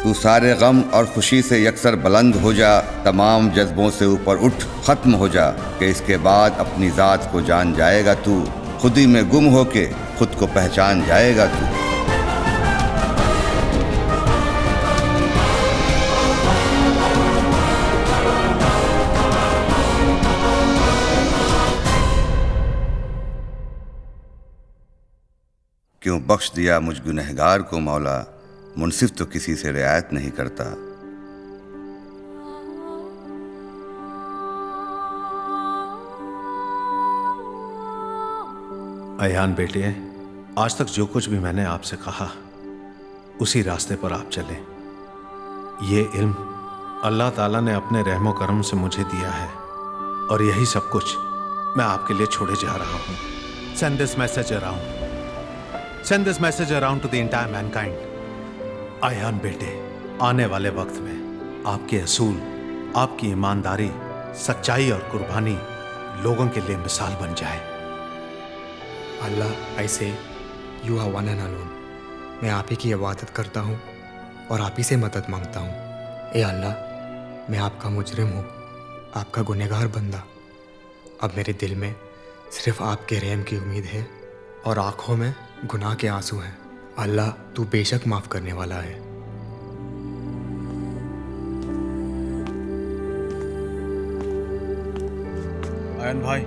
तू सारे गम और खुशी से यकसर बुलंद हो जा, तमाम जज्बों से ऊपर उठ ख़त्म हो जा, कि इसके बाद अपनी ज़ात को जान जाएगा तू, खुद ही में गुम होके खुद को पहचान जाएगा तू। क्यों बख्श दिया मुझ गुनहगार को मौला, मुनसिफ तो किसी से रियायत नहीं करता। अयान बेटे, आज तक जो कुछ भी मैंने आपसे कहा उसी रास्ते पर आप चलें। ये इल्म अल्लाह ताला ने अपने रहमो करम से मुझे दिया है और यही सब कुछ मैं आपके लिए छोड़े जा रहा हूँ। Send this message around. Send this message around to the entire mankind. Ayan बेटे, आने वाले वक्त में आपके असूल, आपकी ईमानदारी, सच्चाई और कुर्बानी लोगों के लिए मिसाल बन जाए। Allah I say you are one and alone. मैं आप ही की इबादत करता हूँ और आप ही से मदद मांगता हूँ। ए अल्लाह, मैं आपका मुजरिम हूँ, आपका गुनहगार बंदा। अब मेरे दिल में सिर्फ आपके रहम की उम्मीद है और आँखों में गुनाह के आंसू हैं। अल्लाह, तू बेशक माफ़ करने वाला है। आयन भाई,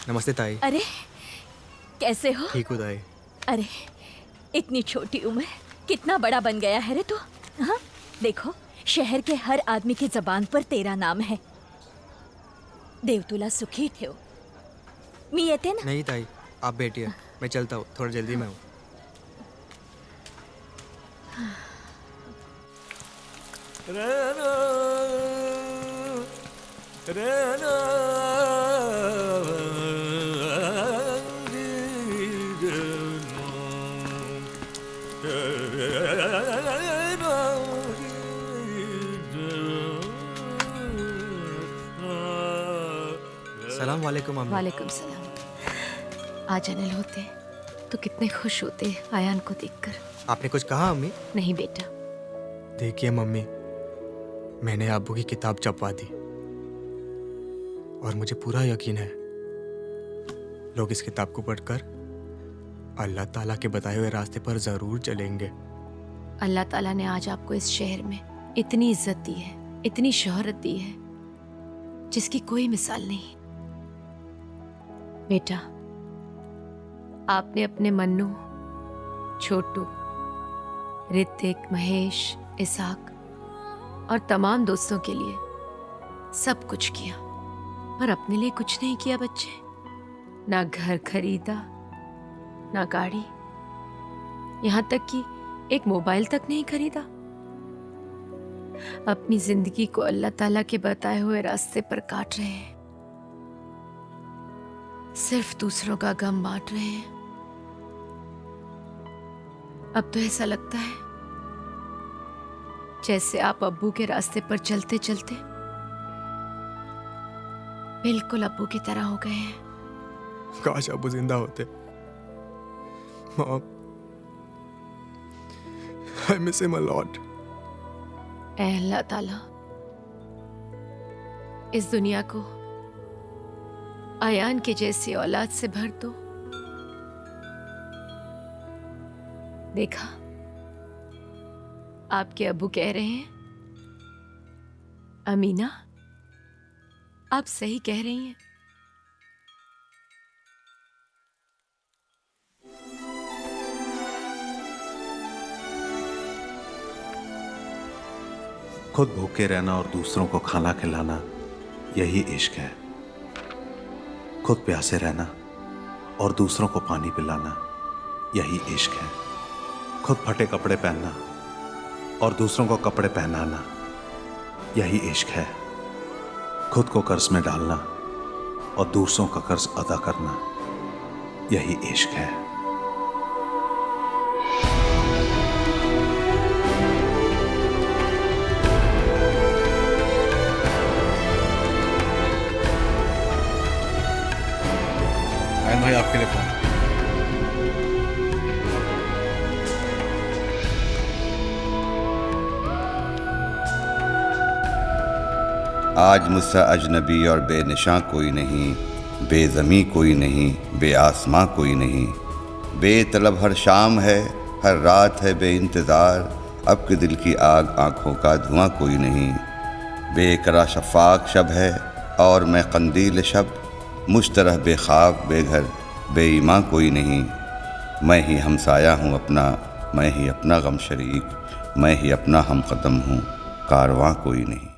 नमस्ते ताई। अरे कैसे हो? ठीक हो ताई? अरे इतनी छोटी उम्र कितना बड़ा बन गया है रे तू। हाँ देखो, शहर के हर आदमी की जबान पर तेरा नाम है। देवतुला सुखी थे। मी येते ना? नहीं ताई, आप बैठिए, मैं चलता हूँ, थोड़ा जल्दी में हूँ। सलाम वालेकुम अम्मी। वालेकुम सलाम। आज अनिल होते तो कितने खुश होते आयान को देखकर। आपने कुछ कहा अम्मी? नहीं बेटा। देखिए मम्मी, मैंने अब्बू की किताब छपवा दी और मुझे पूरा यकीन है लोग इस किताब को पढ़कर अल्लाह ताला के बताए हुए रास्ते पर जरूर चलेंगे। अल्लाह ताला ने आज आपको इस शहर में इतनी इज्जत दी है, इतनी शोहरत दी है जिसकी कोई मिसाल नहीं। बेटा, आपने अपने मन्नू, छोटू, ऋतिक, महेश, इसाक और तमाम दोस्तों के लिए सब कुछ किया, पर अपने लिए कुछ नहीं किया बच्चे। ना घर खरीदा, ना गाड़ी, यहाँ तक कि एक मोबाइल तक नहीं खरीदा। अपनी जिंदगी को अल्लाह ताला के बताए हुए रास्ते पर काट रहे हैं, सिर्फ दूसरों का गम बांट रहे हैं। अब तो ऐसा लगता है जैसे आप अब्बू के रास्ते पर चलते चलते बिल्कुल अब्बू की तरह हो गए हैं। काश अब्बू जिंदा होते। Mom, I miss him a lot. ऐ अल्लाह ताला, इस दुनिया को आयान के जैसी औलाद से भर दो। देखा, आपके अब्बू कह रहे हैं। अमीना, आप सही कह रही हैं। खुद भूखे रहना और दूसरों को खाना खिलाना, यही इश्क है। खुद प्यासे रहना और दूसरों को पानी पिलाना, यही इश्क है। खुद फटे कपड़े पहनना और दूसरों को कपड़े पहनाना, यही इश्क है। खुद को कर्ज में डालना और दूसरों का कर्ज अदा करना, यही इश्क है। आयन भाई, आपके लिए फोन। आज मुझसे अजनबी और बेनिशां कोई नहीं, बेज़मी कोई नहीं, बेआसमां कोई नहीं। बेतलब हर शाम है, हर रात है बेइंतज़ार। अब के दिल की आग, आँखों का धुआं कोई नहीं। बेकरा शफ़ाक़ शब है और मैं कंदील शब। मुझ तरह बेख्वाब, बेघर, बेईमान कोई नहीं। मैं ही हमसाया हूँ अपना, मैं ही अपना गम शरीक, मैं ही अपना हमकदम हूँ, कारवां कोई नहीं।